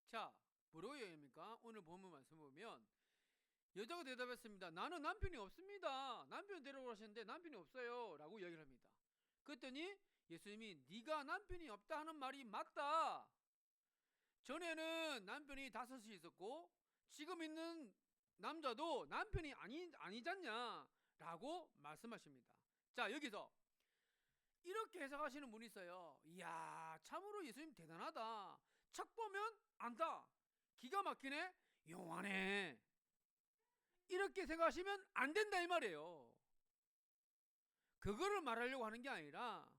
자, 뭐라고 얘기합니까? 오늘 본문 말씀 보면 여자가 대답했습니다. 나는 남편이 없습니다. 남편 데려오라셨는데 남편이 없어요 라고 이야기를 합니다. 그랬더니 예수님이 네가 남편이 없다 하는 말이 맞다. 전에는 남편이 5이 있었고 지금 있는 남자도 남편이 아니잖냐 라고 말씀하십니다. 자, 여기서 이렇게 해석하시는 분이 있어요. 이야, 참으로 예수님 대단하다. 척 보면 안다. 기가 막히네. 용하네. 이렇게 생각하시면 안 된다 이 말이에요. 그거를 말하려고 하는 게 아니라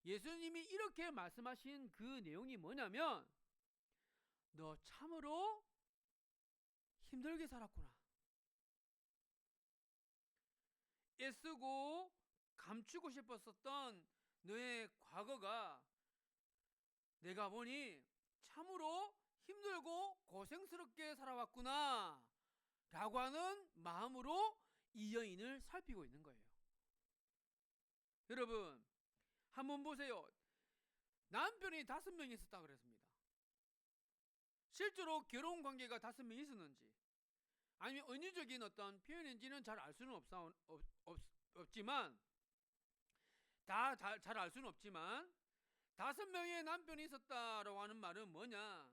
예수님이 이렇게 말씀하신 그 내용이 뭐냐면, 너 참으로 힘들게 살았구나. 애쓰고 감추고 싶었었던 너의 과거가 내가 보니 참으로 힘들고 고생스럽게 살아왔구나 라고 하는 마음으로 이 여인을 살피고 있는 거예요. 여러분 한번 보세요. 남편이 5명이 있었다 그랬습니다. 실제로 결혼 관계가 5명이 있었는지 아니면 은유적인 어떤 표현인지는 잘 알 수는 없지만 잘 알 수는 없지만 5명의 남편이 있었다라고 하는 말은 뭐냐?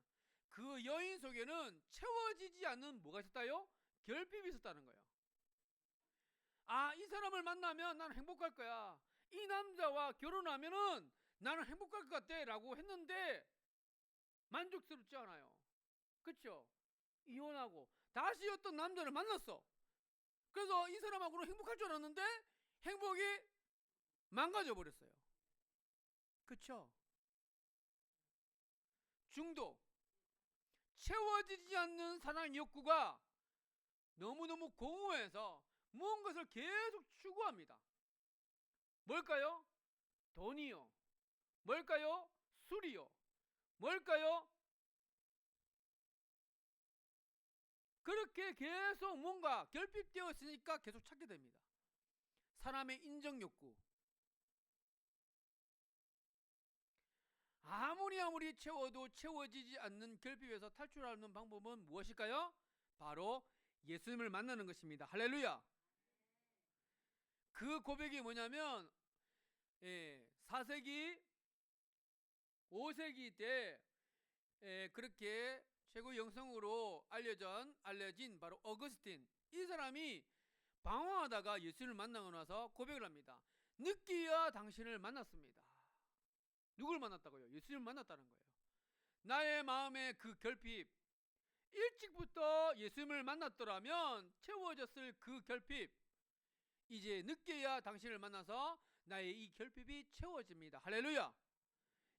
그 여인 속에는 채워지지 않는 뭐가 있었다요? 결핍이 있었다는 거예요. 아, 이 사람을 만나면 나는 행복할 거야. 이 남자와 결혼하면은 나는 행복할 것 같아 라고 했는데 만족스럽지 않아요. 그쵸? 이혼하고 다시 어떤 남자를 만났어. 그래서 이 사람하고는 행복할 줄 알았는데 행복이 망가져 버렸어요. 그쵸? 중독, 채워지지 않는 사랑 욕구가 너무너무 공허해서 무언가를 계속 추구합니다. 뭘까요? 돈이요. 뭘까요? 술이요. 뭘까요? 그렇게 계속 뭔가 결핍되어 있으니까 계속 찾게 됩니다. 사람의 인정 욕구. 아무리 채워도 채워지지 않는 결핍에서 탈출하는 방법은 무엇일까요? 바로 예수님을 만나는 것입니다. 할렐루야. 그 고백이 뭐냐면 4세기 5세기 때 그렇게 최고 영성으로 알려진 바로 어거스틴, 이 사람이 방황하다가 예수님을 만나고 나서 고백을 합니다. 늦기야 당신을 만났습니다. 누굴 만났다고요? 예수님을 만났다는 거예요. 나의 마음의 그 결핍, 일찍부터 예수님을 만났더라면 채워졌을 그 결핍, 이제 늦게야 당신을 만나서 나의 이 결핍이 채워집니다. 할렐루야.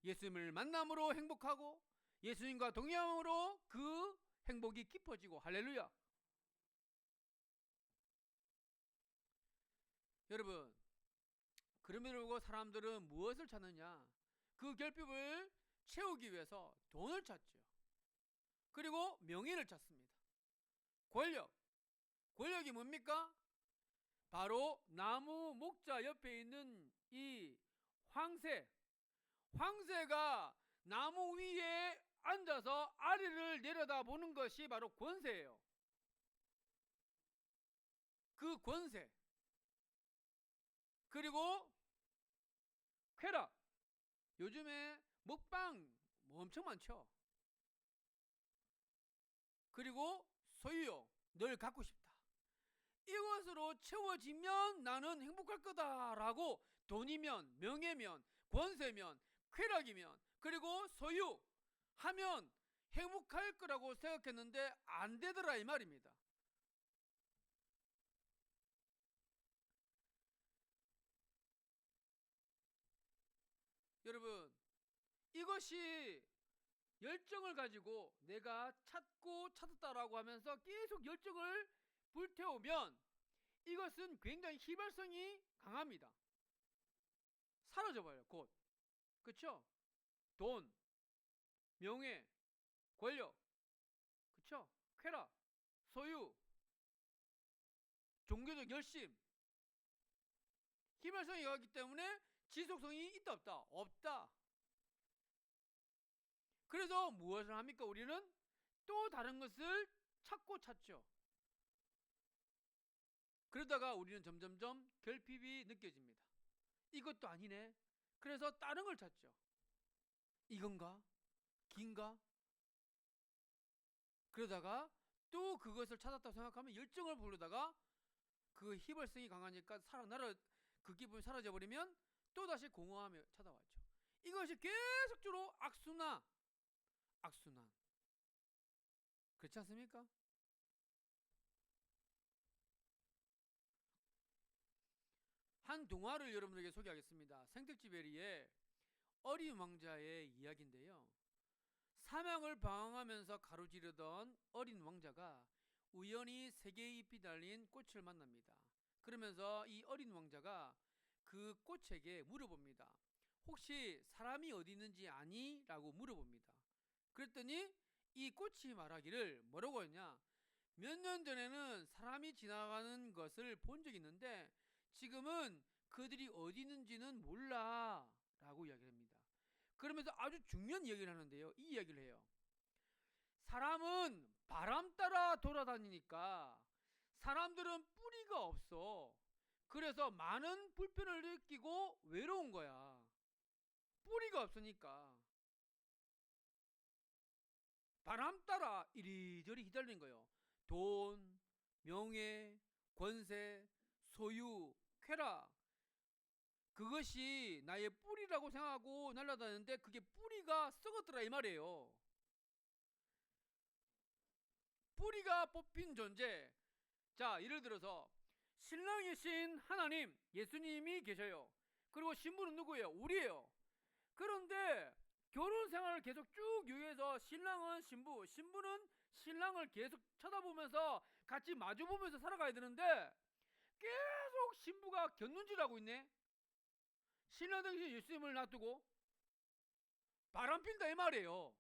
예수님을 만남으로 행복하고 예수님과 동행함으로 그 행복이 깊어지고, 할렐루야. 여러분, 그럼에도 사람들은 무엇을 찾느냐? 그 결핍을 채우기 위해서 돈을 찾죠. 그리고 명예를 찾습니다. 권력이 뭡니까? 바로 나무 목자 옆에 있는 이 황새가 나무 위에 앉아서 아래를 내려다보는 것이 바로 권세예요. 그 권세. 그리고 쾌락. 요즘에 먹방 엄청 많죠. 그리고 소유욕, 늘 갖고 싶다. 이것으로 채워지면 나는 행복할 거다라고 돈이면, 명예면, 권세면, 쾌락이면, 그리고 소유하면 행복할 거라고 생각했는데 안 되더라 이 말입니다. 여러분, 이것이 열정을 가지고 내가 찾았다라고 하면서 계속 열정을 불태우면 이것은 굉장히 휘발성이 강합니다. 사라져버려요, 곧. 그쵸? 돈, 명예, 권력, 그쵸? 쾌락, 소유, 종교적 열심. 휘발성이 강하기 때문에 지속성이 있다 없다? 없다. 그래서 무엇을 합니까? 우리는 또 다른 것을 찾죠. 그러다가 우리는 점점점 결핍이 느껴집니다. 이것도 아니네. 그래서 다른 걸 찾죠. 이건가? 긴가? 그러다가 또 그것을 찾았다고 생각하면 열정을 부르다가 그 휘발성이 강하니까 그 기분이 사라져 버리면 또다시 공허하며 찾아왔죠. 이것이 계속적으로 악순환. 그렇지 않습니까? 한 동화를 여러분에게 소개하겠습니다. 생텍쥐베리의 어린 왕자의 이야기인데요. 사막을 방황하면서 가로지르던 어린 왕자가 우연히 세 개의 잎이 달린 꽃을 만납니다. 그러면서 이 어린 왕자가 그 꽃에게 물어봅니다. 혹시 사람이 어디 있는지 아니? 라고 물어봅니다. 그랬더니 이 꽃이 말하기를 뭐라고 했냐? 몇 년 전에는 사람이 지나가는 것을 본 적이 있는데 지금은 그들이 어디 있는지는 몰라 라고 이야기합니다. 그러면서 아주 중요한 이야기를 하는데요. 이 이야기를 해요. 사람은 바람 따라 돌아다니니까 사람들은 뿌리가 없어. 그래서 많은 불편을 느끼고 외로운 거야. 뿌리가 없으니까. 바람 따라 이리저리 휘달리는 거예요. 돈, 명예, 권세, 소유, 쾌락. 그것이 나의 뿌리라고 생각하고 날아다니는데 그게 뿌리가 썩었더라 이 말이에요. 뿌리가 뽑힌 존재. 자, 예를 들어서 신랑이신 하나님, 예수님이 계셔요. 그리고 신부는 누구예요? 우리예요. 그런데 결혼 생활을 계속 쭉 유지해서 신랑은 신부, 신부는 신랑을 계속 쳐다보면서 같이 마주보면서 살아가야 되는데 계속 신부가 곁눈질하고 있네. 신랑 당신 예수님을 놔두고 바람핀다 이 말이에요.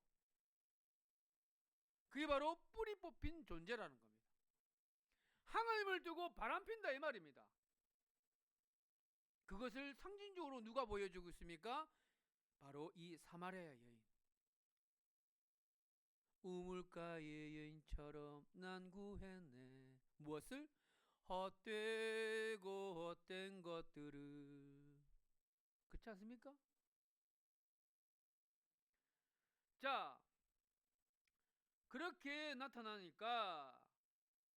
그게 바로 뿌리 뽑힌 존재라는 겁니다. 하나님을 두고 바람핀다 이 말입니다. 그것을 상징적으로 누가 보여주고 있습니까? 바로 이 사마리아 여인. 우물가의 여인처럼 난 구했네. 무엇을? 헛되고 헛된 것들을. 그렇지 않습니까? 자, 그렇게 나타나니까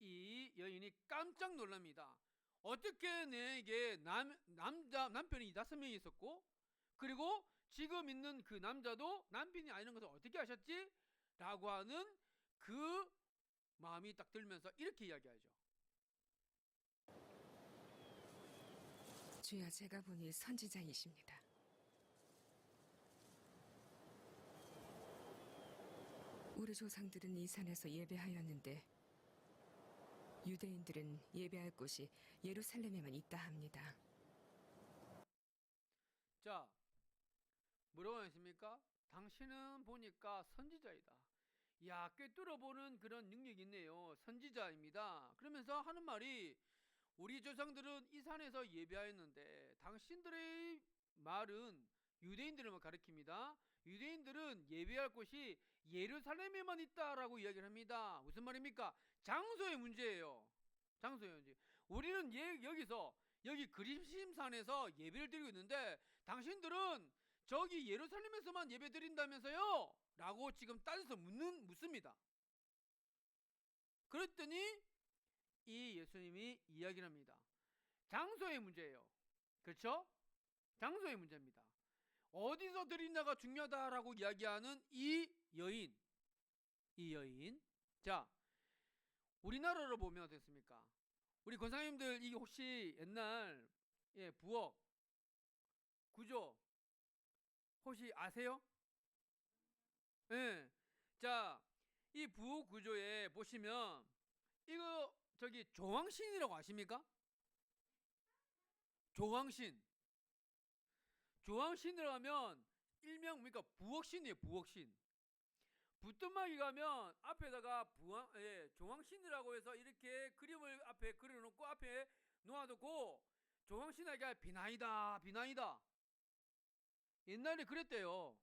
이 여인이 깜짝 놀랍니다. 어떻게 내게 남편이 5명이 있었고, 그리고 지금 있는 그 남자도 남편이 아니는 것을 어떻게 하셨지? 라고 하는 그 마음이 딱 들면서 이렇게 이야기하죠. 주여, 제가 보니 선지자이십니다. 우리 조상들은 이 산에서 예배하였는데 유대인들은 예배할 곳이 예루살렘에만 있다 합니다. 자, 뭐라고 했습니까? 당신은 보니까 선지자이다. 야, 꿰뚫어보는 그런 능력이 있네요. 선지자입니다. 그러면서 하는 말이, 우리 조상들은 이 산에서 예배하였는데 당신들의 말은 유대인들을 가리킵니다. 유대인들은 예배할 곳이 예루살렘에만 있다라고 이야기를 합니다. 무슨 말입니까? 장소의 문제예요. 장소의 문제. 우리는 여기서 여기 그리심산에서 예배를 드리고 있는데 당신들은 저기 예루살렘에서만 예배 드린다면서요? 라고 지금 따져서 묻습니다. 그랬더니 이 예수님이 이야기를 합니다. 장소의 문제예요. 그렇죠? 장소의 문제입니다. 어디서 드린다가 중요하다라고 이야기하는 이 여인. 자, 우리나라로 보면 어떻습니까? 우리 권사님들 이게 혹시 옛날 부엌 구조 혹시 아세요? 예. 자, 이 부엌 구조에 보시면 이거 저기 조왕신이라고 아십니까? 조왕신. 조왕신이라고 하면 일명 뭡니까? 부엌신이에요. 부엌신. 붓뚜막이 가면 앞에다가 조왕신이라고 해서 이렇게 그림을 앞에 그려놓고 앞에 놓아두고 조왕신에게 비나이다 비나이다. 옛날에 그랬대요.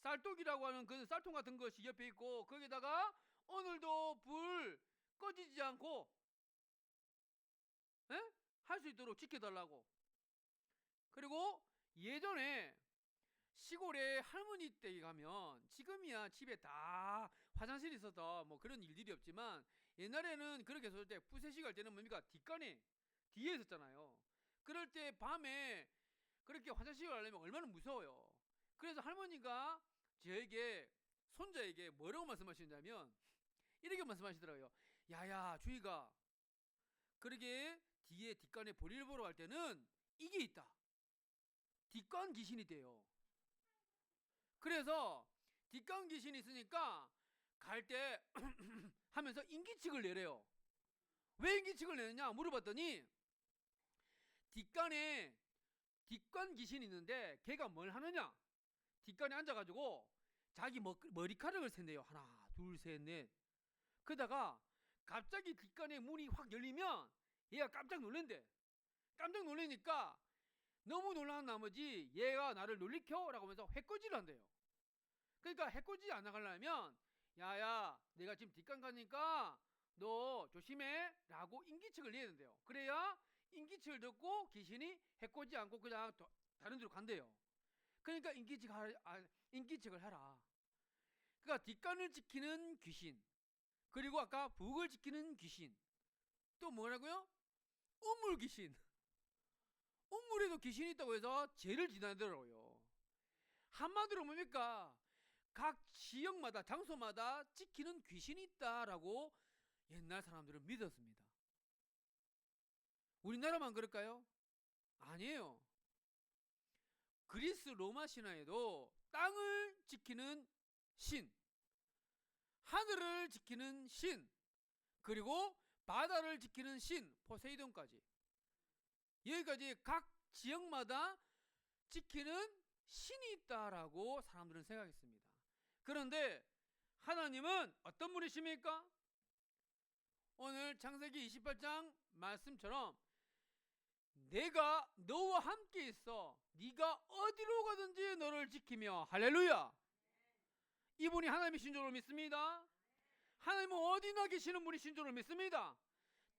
쌀독이라고 하는 그 쌀통 같은 것이 옆에 있고 거기다가 오늘도 불 꺼지지 않고 할 수 있도록 지켜달라고. 그리고 예전에 시골에 할머니 댁에 가면 지금이야 집에 다 화장실이 있어서 뭐 그런 일들이 없지만 옛날에는 그렇게 했을 때 푸세식 할 때는 뭡니까? 뒷간에 뒤에 있었잖아요. 그럴 때 밤에 그렇게 화장실 가려면 얼마나 무서워요. 그래서 할머니가 저에게 손자에게 뭐라고 말씀하시냐면 이렇게 말씀하시더라고요. 야야 주희가 그러게 뒤에 뒷간에 볼일 보러 갈 때는 이게 있다. 뒷간 귀신이 돼요. 그래서 뒷간 귀신이 있으니까 갈 때 하면서 인기척을 내래요. 왜 인기척을 내느냐 물어봤더니 뒷간 귀신이 있는데 걔가 뭘 하느냐, 뒷간에 앉아가지고 자기 머리카락을 샌대요. 하나 둘 셋 넷. 그러다가 갑자기 뒷간에 문이 확 열리면 얘가 깜짝 놀란대. 깜짝 놀라니까 너무 놀란 나머지 얘가 나를 놀리켜 라고 하면서 해코지를 한대요. 그러니까 해코지 안 나가려면 야야 내가 지금 뒷간 가니까 너 조심해 라고 인기척을 내야 된대요. 그래야 인기척을 듣고 귀신이 해코지 않고 그냥 다른 데로 간대요. 그러니까 인기척을 하라. 그러니까 뒷간을 지키는 귀신, 그리고 아까 북을 지키는 귀신, 또 뭐라고요? 우물 귀신. 우물에도 귀신이 있다고 해서 죄를 지나더라고요. 한마디로 뭡니까? 각 지역마다 장소마다 지키는 귀신이 있다라고 옛날 사람들은 믿었습니다. 우리나라만 그럴까요? 아니에요. 그리스 로마 신화에도 땅을 지키는 신, 하늘을 지키는 신, 그리고 바다를 지키는 신 포세이돈까지, 여기까지 각 지역마다 지키는 신이 있다라고 사람들은 생각했습니다. 그런데 하나님은 어떤 분이십니까? 오늘 창세기 28장 말씀처럼 내가 너와 함께 있어 네가 어디로 가든지 너를 지키며, 할렐루야. 이분이 하나님이신 줄로 믿습니다. 하나님은 어디나 계시는 분이신 줄로 믿습니다.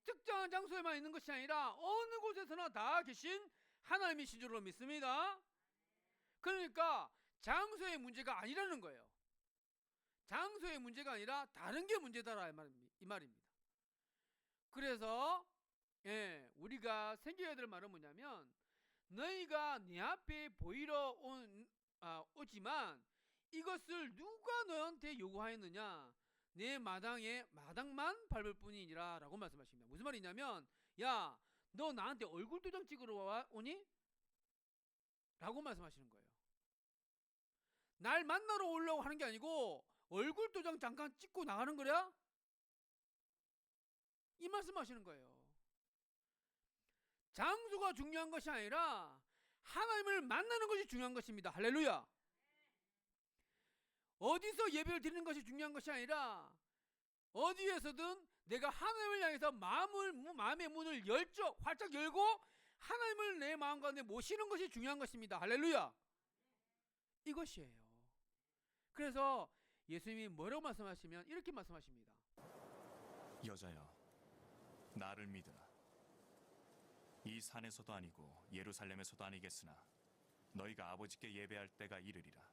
특정한 장소에만 있는 것이 아니라 어느 곳에서나 다 계신 하나님이신 줄로 믿습니다. 그러니까 장소의 문제가 아니라는 거예요. 장소의 문제가 아니라 다른 게 문제다라 이 말입니다. 그래서 우리가 생겨야 될 말은 뭐냐면, 너희가 내 앞에 보이러 오지만 이것을 누가 너한테 요구하였느냐? 내 마당에 마당만 밟을 뿐이니라 라고 말씀하십니다. 무슨 말이냐면 야, 너 나한테 얼굴 도장 찍으러 오니? 라고 말씀하시는 거예요. 날 만나러 오려고 하는 게 아니고 얼굴 도장 잠깐 찍고 나가는 거야? 이 말씀하시는 거예요. 장소가 중요한 것이 아니라 하나님을 만나는 것이 중요한 것입니다. 할렐루야. 어디서 예배를 드리는 것이 중요한 것이 아니라 어디에서든 내가 하나님을 향해서 마음의 문을 활짝 열고 하나님을 내 마음 가운데 모시는 것이 중요한 것입니다. 할렐루야. 이것이에요. 그래서 예수님이 뭐라고 말씀하시면 이렇게 말씀하십니다. 여자여, 나를 믿으라. 이 산에서도 아니고 예루살렘에서도 아니겠으나 너희가 아버지께 예배할 때가 이르리라.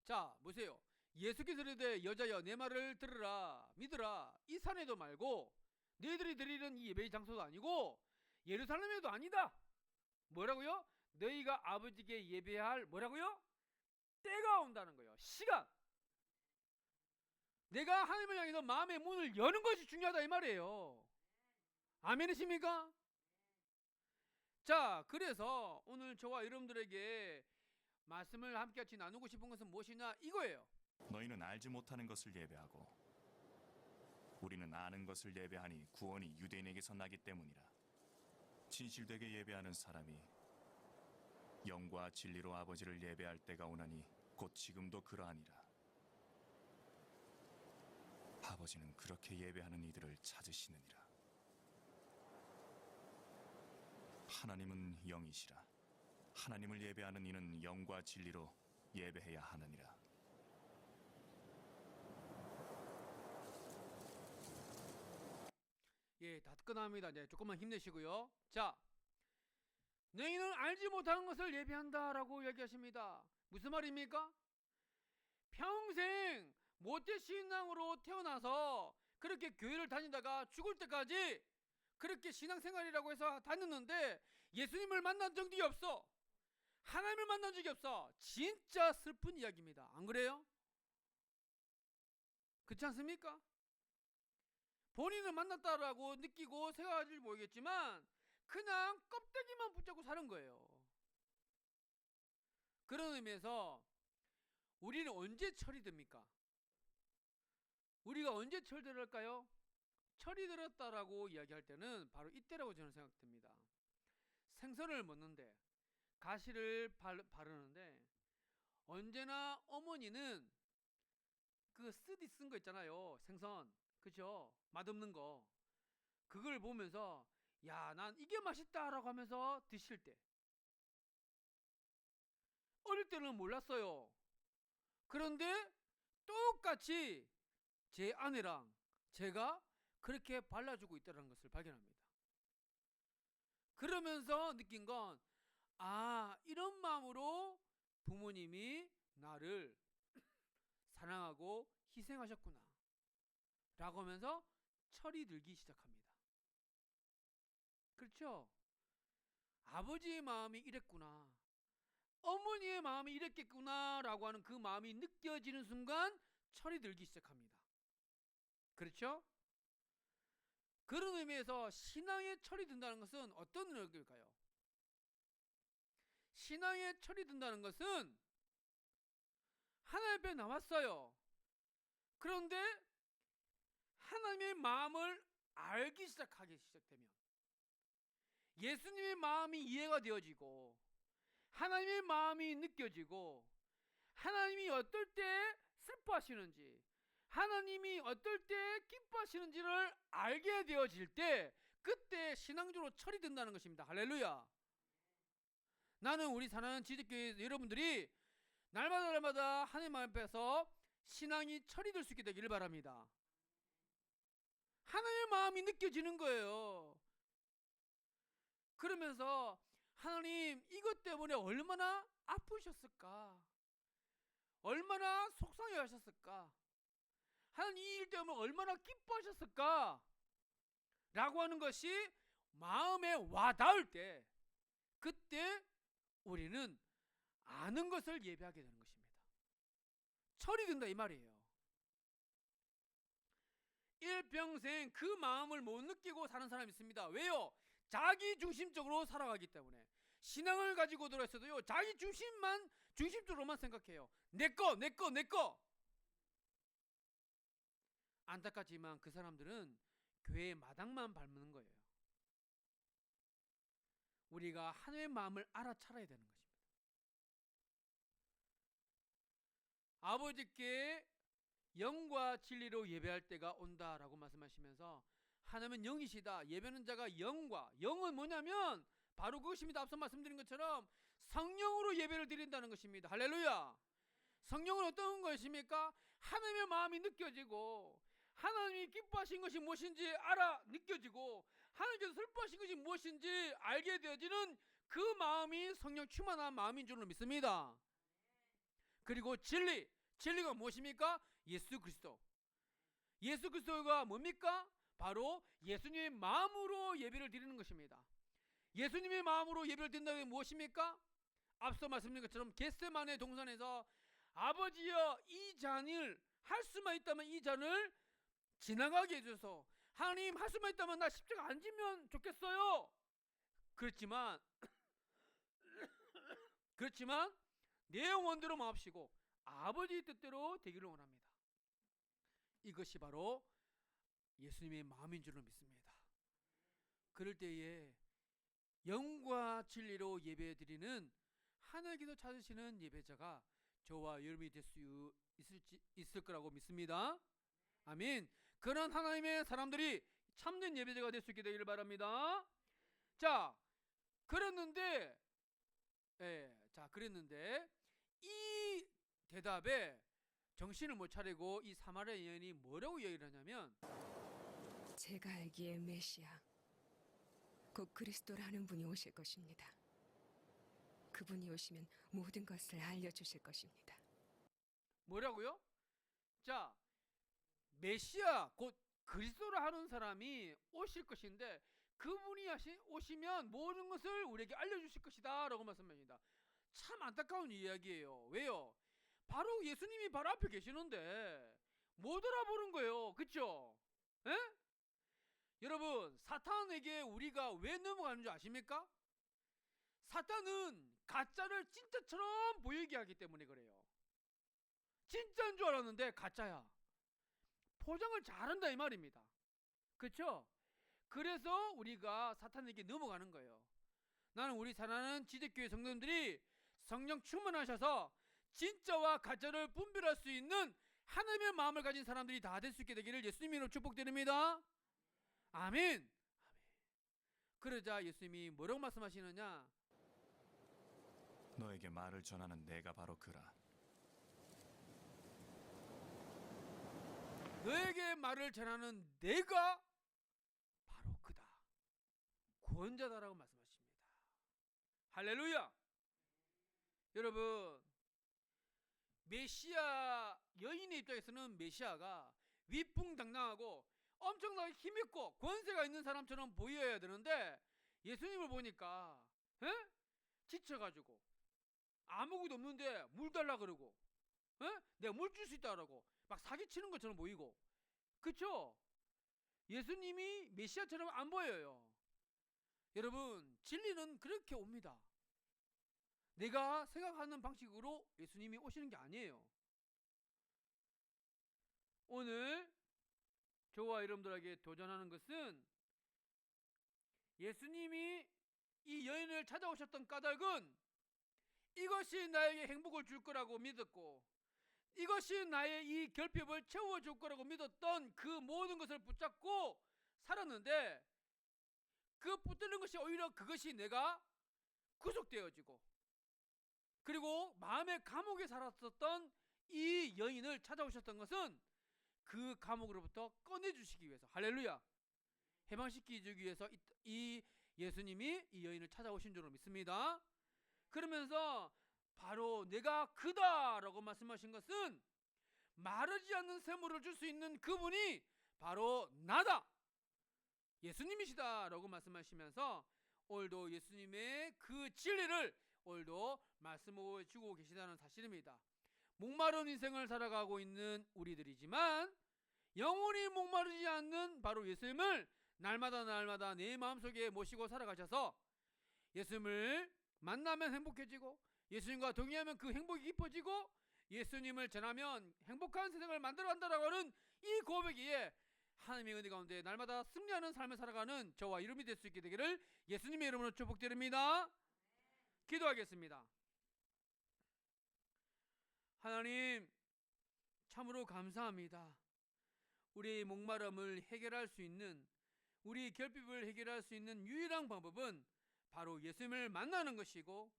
자, 보세요. 예수께서 이르되 여자여, 내 말을 들으라, 믿으라. 이 산에도 말고 너희들이 드리는 이 예배의 장소도 아니고 예루살렘에도 아니다. 뭐라고요? 너희가 아버지께 예배할 뭐라고요? 때가 온다는 거예요. 시간. 내가 하나님을 향해서 마음의 문을 여는 것이 중요하다 이 말이에요. 아멘이십니까? 자, 그래서 오늘 저와 여러분들에게 말씀을 함께 같이 나누고 싶은 것은 무엇이냐 이거예요. 너희는 알지 못하는 것을 예배하고 우리는 아는 것을 예배하니 구원이 유대인에게서 나기 때문이라. 진실되게 예배하는 사람이 영과 진리로 아버지를 예배할 때가 오나니 곧 지금도 그러하니라. 아버지는 그렇게 예배하는 이들을 찾으시느니라. 하나님은 영이시라. 하나님을 예배하는 이는 영과 진리로 예배해야 하느니라. 예, 다 끝납니다. 이제 조금만 힘내시고요. 자, 너희는 알지 못하는 것을 예배한다라고 이야기하십니다. 무슨 말입니까? 평생 모태 신앙으로 태어나서 그렇게 교회를 다니다가 죽을 때까지 그렇게 신앙생활이라고 해서 다녔는데 예수님을 만난 적이 없어. 하나님을 만난 적이 없어. 진짜 슬픈 이야기입니다. 안 그래요? 그렇지 않습니까? 본인을 만났다라고 느끼고 생각할지 모르겠지만 그냥 껍데기만 붙잡고 사는 거예요. 그런 의미에서 우리는 언제 철이 듭니까? 우리가 언제 철들을까요? 철이 들었다라고 이야기할 때는 바로 이때라고 저는 생각됩니다. 생선을 먹는데 가시를 바르는데 언제나 어머니는 그 쓰디 쓴 거 있잖아요. 생선. 그죠? 맛없는 거. 그걸 보면서 야, 난 이게 맛있다라고 하면서 드실 때 어릴 때는 몰랐어요. 그런데 똑같이 제 아내랑 제가 그렇게 발라주고 있다는 것을 발견합니다. 그러면서 느낀 건 이런 마음으로 부모님이 나를 사랑하고 희생하셨구나 라고 하면서 철이 들기 시작합니다. 그렇죠? 아버지의 마음이 이랬구나, 어머니의 마음이 이랬겠구나 라고 하는 그 마음이 느껴지는 순간 철이 들기 시작합니다. 그렇죠? 그런 의미에서 신앙의 철이 든다는 것은 어떤 의미일까요? 신앙의 철이 든다는 것은 하나님 앞에 나왔어요. 그런데 하나님의 마음을 알기 시작되면 예수님의 마음이 이해가 되어지고 하나님의 마음이 느껴지고 하나님이 어떨 때 슬퍼하시는지 하나님이 어떨 때 기뻐하시는지를 알게 되어질 때 그때 신앙적으로 철이 든다는 것입니다. 할렐루야. 나는 우리 사랑하는 지직교회 여러분들이 날마다 하나님 앞에서 신앙이 철이 들 수 있게 되기를 바랍니다. 하나님의 마음이 느껴지는 거예요. 그러면서 하나님 이것 때문에 얼마나 아프셨을까, 얼마나 속상해 하셨을까, 하나님 이 일 때문에 얼마나 기뻐하셨을까 라고 하는 것이 마음에 와닿을 때 그때 우리는 아는 것을 예배하게 되는 것입니다. 철이 든다 이 말이에요. 일평생 그 마음을 못 느끼고 사는 사람이 있습니다. 왜요? 자기 중심적으로 살아가기 때문에. 신앙을 가지고 들어있어도요, 자기 중심적으로만 생각해요. 내꺼. 안타깝지만 그 사람들은 교회 마당만 밟는 거예요. 우리가 하나님의 마음을 알아차려야 되는 것입니다. 아버지께 영과 진리로 예배할 때가 온다라고 말씀하시면서, 하나님은 영이시다. 예배하는 자가 영은 뭐냐면 바로 그것입니다. 앞서 말씀드린 것처럼 성령으로 예배를 드린다는 것입니다. 할렐루야. 성령은 어떤 것입니까? 하나님의 마음이 느껴지고, 하나님이 기뻐하신 것이 무엇인지 느껴지고, 하나님께서 슬퍼하신 것이 무엇인지 알게 되어지는 그 마음이 성령 충만한 마음인 줄로 믿습니다. 그리고 진리가 무엇입니까? 예수 그리스도가 뭡니까? 바로 예수님의 마음으로 예배를 드리는 것입니다. 예수님의 마음으로 예배를 드린다는 게 무엇입니까? 앞서 말씀드린 것처럼 겟세마네 동산에서 아버지여, 이 잔을 할 수만 있다면 이 잔을 지나가게 해줘서, 하나님 할 수만 있다면 나 십자가 안 지면 좋겠어요. 그렇지만 내 영혼대로 마옵시고 아버지 뜻대로 되기를 원합니다. 이것이 바로 예수님의 마음인 줄로 믿습니다. 그럴 때에 영과 진리로 예배드리는 하나님께서 찾으시는 예배자가 저와 여러분이 될 수 있을 거라고 믿습니다. 아멘. 그런 하나님의 사람들이 참된 예배자가 될 수 있게 되기를 바랍니다. 그랬는데 이 대답에 정신을 못 차리고 이 사마리아 여인이 뭐라고 얘기를 하냐면, 제가 알기에 메시아, 곧 그리스도라는 분이 오실 것입니다. 그분이 오시면 모든 것을 알려주실 것입니다. 뭐라고요? 메시아 곧 그리스도라 하는 사람이 오실 것인데, 그분이 오시면 모든 것을 우리에게 알려주실 것이다 라고 말씀합니다. 참 안타까운 이야기예요. 왜요? 바로 예수님이 바로 앞에 계시는데 못 알아보는 거예요. 그쵸? 에? 여러분, 사탄에게 우리가 왜 넘어가는 줄 아십니까? 사탄은 가짜를 진짜처럼 보이게 하기 때문에 그래요. 진짜인 줄 알았는데 가짜야. 포장을 잘한다 이 말입니다. 그쵸? 그래서 우리가 사탄에게 넘어가는 거예요. 나는 우리 사랑하는 지대교회 성도님들이 성령 충만하셔서 진짜와 가짜를 분별할 수 있는 하나님의 마음을 가진 사람들이 다 될 수 있게 되기를 예수님으로 축복드립니다. 아멘. 그러자 예수님이 뭐라고 말씀하시느냐? 너에게 말을 전하는 내가 바로 그라. 너에게 말을 전하는 내가 바로 그다. 구원자다라고 말씀하십니다. 할렐루야. 여러분, 메시아 여인의 입장에서는 메시아가 위풍당당하고 엄청나게 힘있고 권세가 있는 사람처럼 보여야 되는데, 예수님을 보니까 지쳐가지고 아무것도 없는데 물 달라 그러고, 내가 물 줄 수 있다 그러고 막 사기치는 것처럼 보이고, 그쵸? 예수님이 메시아처럼 안 보여요. 여러분, 진리는 그렇게 옵니다. 내가 생각하는 방식으로 예수님이 오시는 게 아니에요. 오늘 저와 여러분들에게 도전하는 것은, 예수님이 이 여인을 찾아오셨던 까닭은 이것이 나에게 행복을 줄 거라고 믿었고, 이것이 나의 이 결핍을 채워줄 거라고 믿었던 그 모든 것을 붙잡고 살았는데, 그 붙드는 것이 오히려 그것이 내가 구속되어지고, 그리고 마음의 감옥에 살았었던 이 여인을 찾아오셨던 것은 그 감옥으로부터 꺼내주시기 위해서, 할렐루야, 해방시키기 위해서 이 예수님이 이 여인을 찾아오신 줄로 믿습니다. 그러면서 바로 내가 그다라고 말씀하신 것은 마르지 않는 샘물을 줄 수 있는 그분이 바로 나다, 예수님이시다라고 말씀하시면서 오늘도 예수님의 그 진리를 오늘도 말씀해 주고 계시다는 사실입니다. 목마른 인생을 살아가고 있는 우리들이지만 영원히 목마르지 않는 바로 예수님을 날마다 내 마음속에 모시고 살아가셔서 예수님을 만나면 행복해지고 예수님과 동의하면 그 행복이 깊어지고 예수님을 전하면 행복한 세상을 만들어간다라고 하는 이 고백에 하나님의 은혜 가운데 날마다 승리하는 삶을 살아가는 저와 이름이 될 수 있게 되기를 예수님의 이름으로 축복드립니다. 기도하겠습니다. 하나님, 참으로 감사합니다. 우리의 목마름을 해결할 수 있는, 우리 결핍을 해결할 수 있는 유일한 방법은 바로 예수님을 만나는 것이고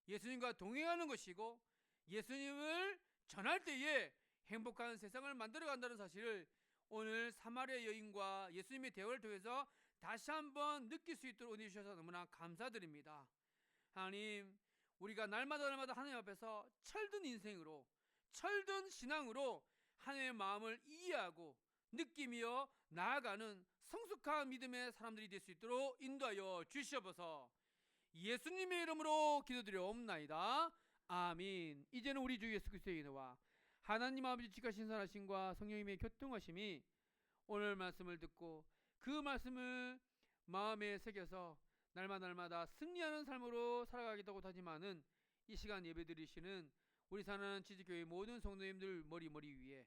예수님과 동행하는 것이고 예수님을 전할 때에 행복한 세상을 만들어간다는 사실을 오늘 사마리아 여인과 예수님의 대화를 통해서 다시 한번 느낄 수 있도록 은혜 주셔서 너무나 감사드립니다. 하나님, 우리가 날마다 하나님 앞에서 철든 인생으로, 철든 신앙으로 하나님의 마음을 이해하고 느끼며 나아가는 성숙한 믿음의 사람들이 될 수 있도록 인도하여 주시옵소서. 예수님의 이름으로 기도드려옵나이다. 아멘. 이제는 우리 주 예수 그리스도의 은혜와 하나님 아버지 지극하신 선하심과 성령님의 교통하심이 오늘 말씀을 듣고 그 말씀을 마음에 새겨서 날마다 승리하는 삶으로 살아가겠다고 다짐하는 이 시간 예배드리시는 우리 사는 지지교회 모든 성도님들 머리 위에,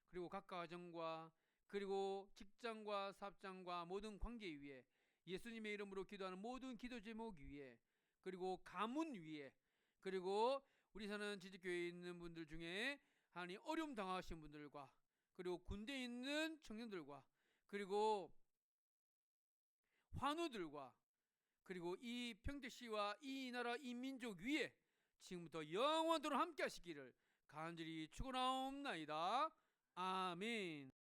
그리고 각 가정과 그리고 직장과 사업장과 모든 관계 위에, 예수님의 이름으로 기도하는 모든 기도 제목 위에, 그리고 가문 위에, 그리고 우리 사는 지지교회에 있는 분들 중에 하나님 어려움 당하신 분들과, 그리고 군대에 있는 청년들과, 그리고 환우들과, 그리고 이 평택시와 이 나라 이 민족 위에 지금부터 영원토록 함께 하시기를 간절히 축원하옵나이다. 아멘.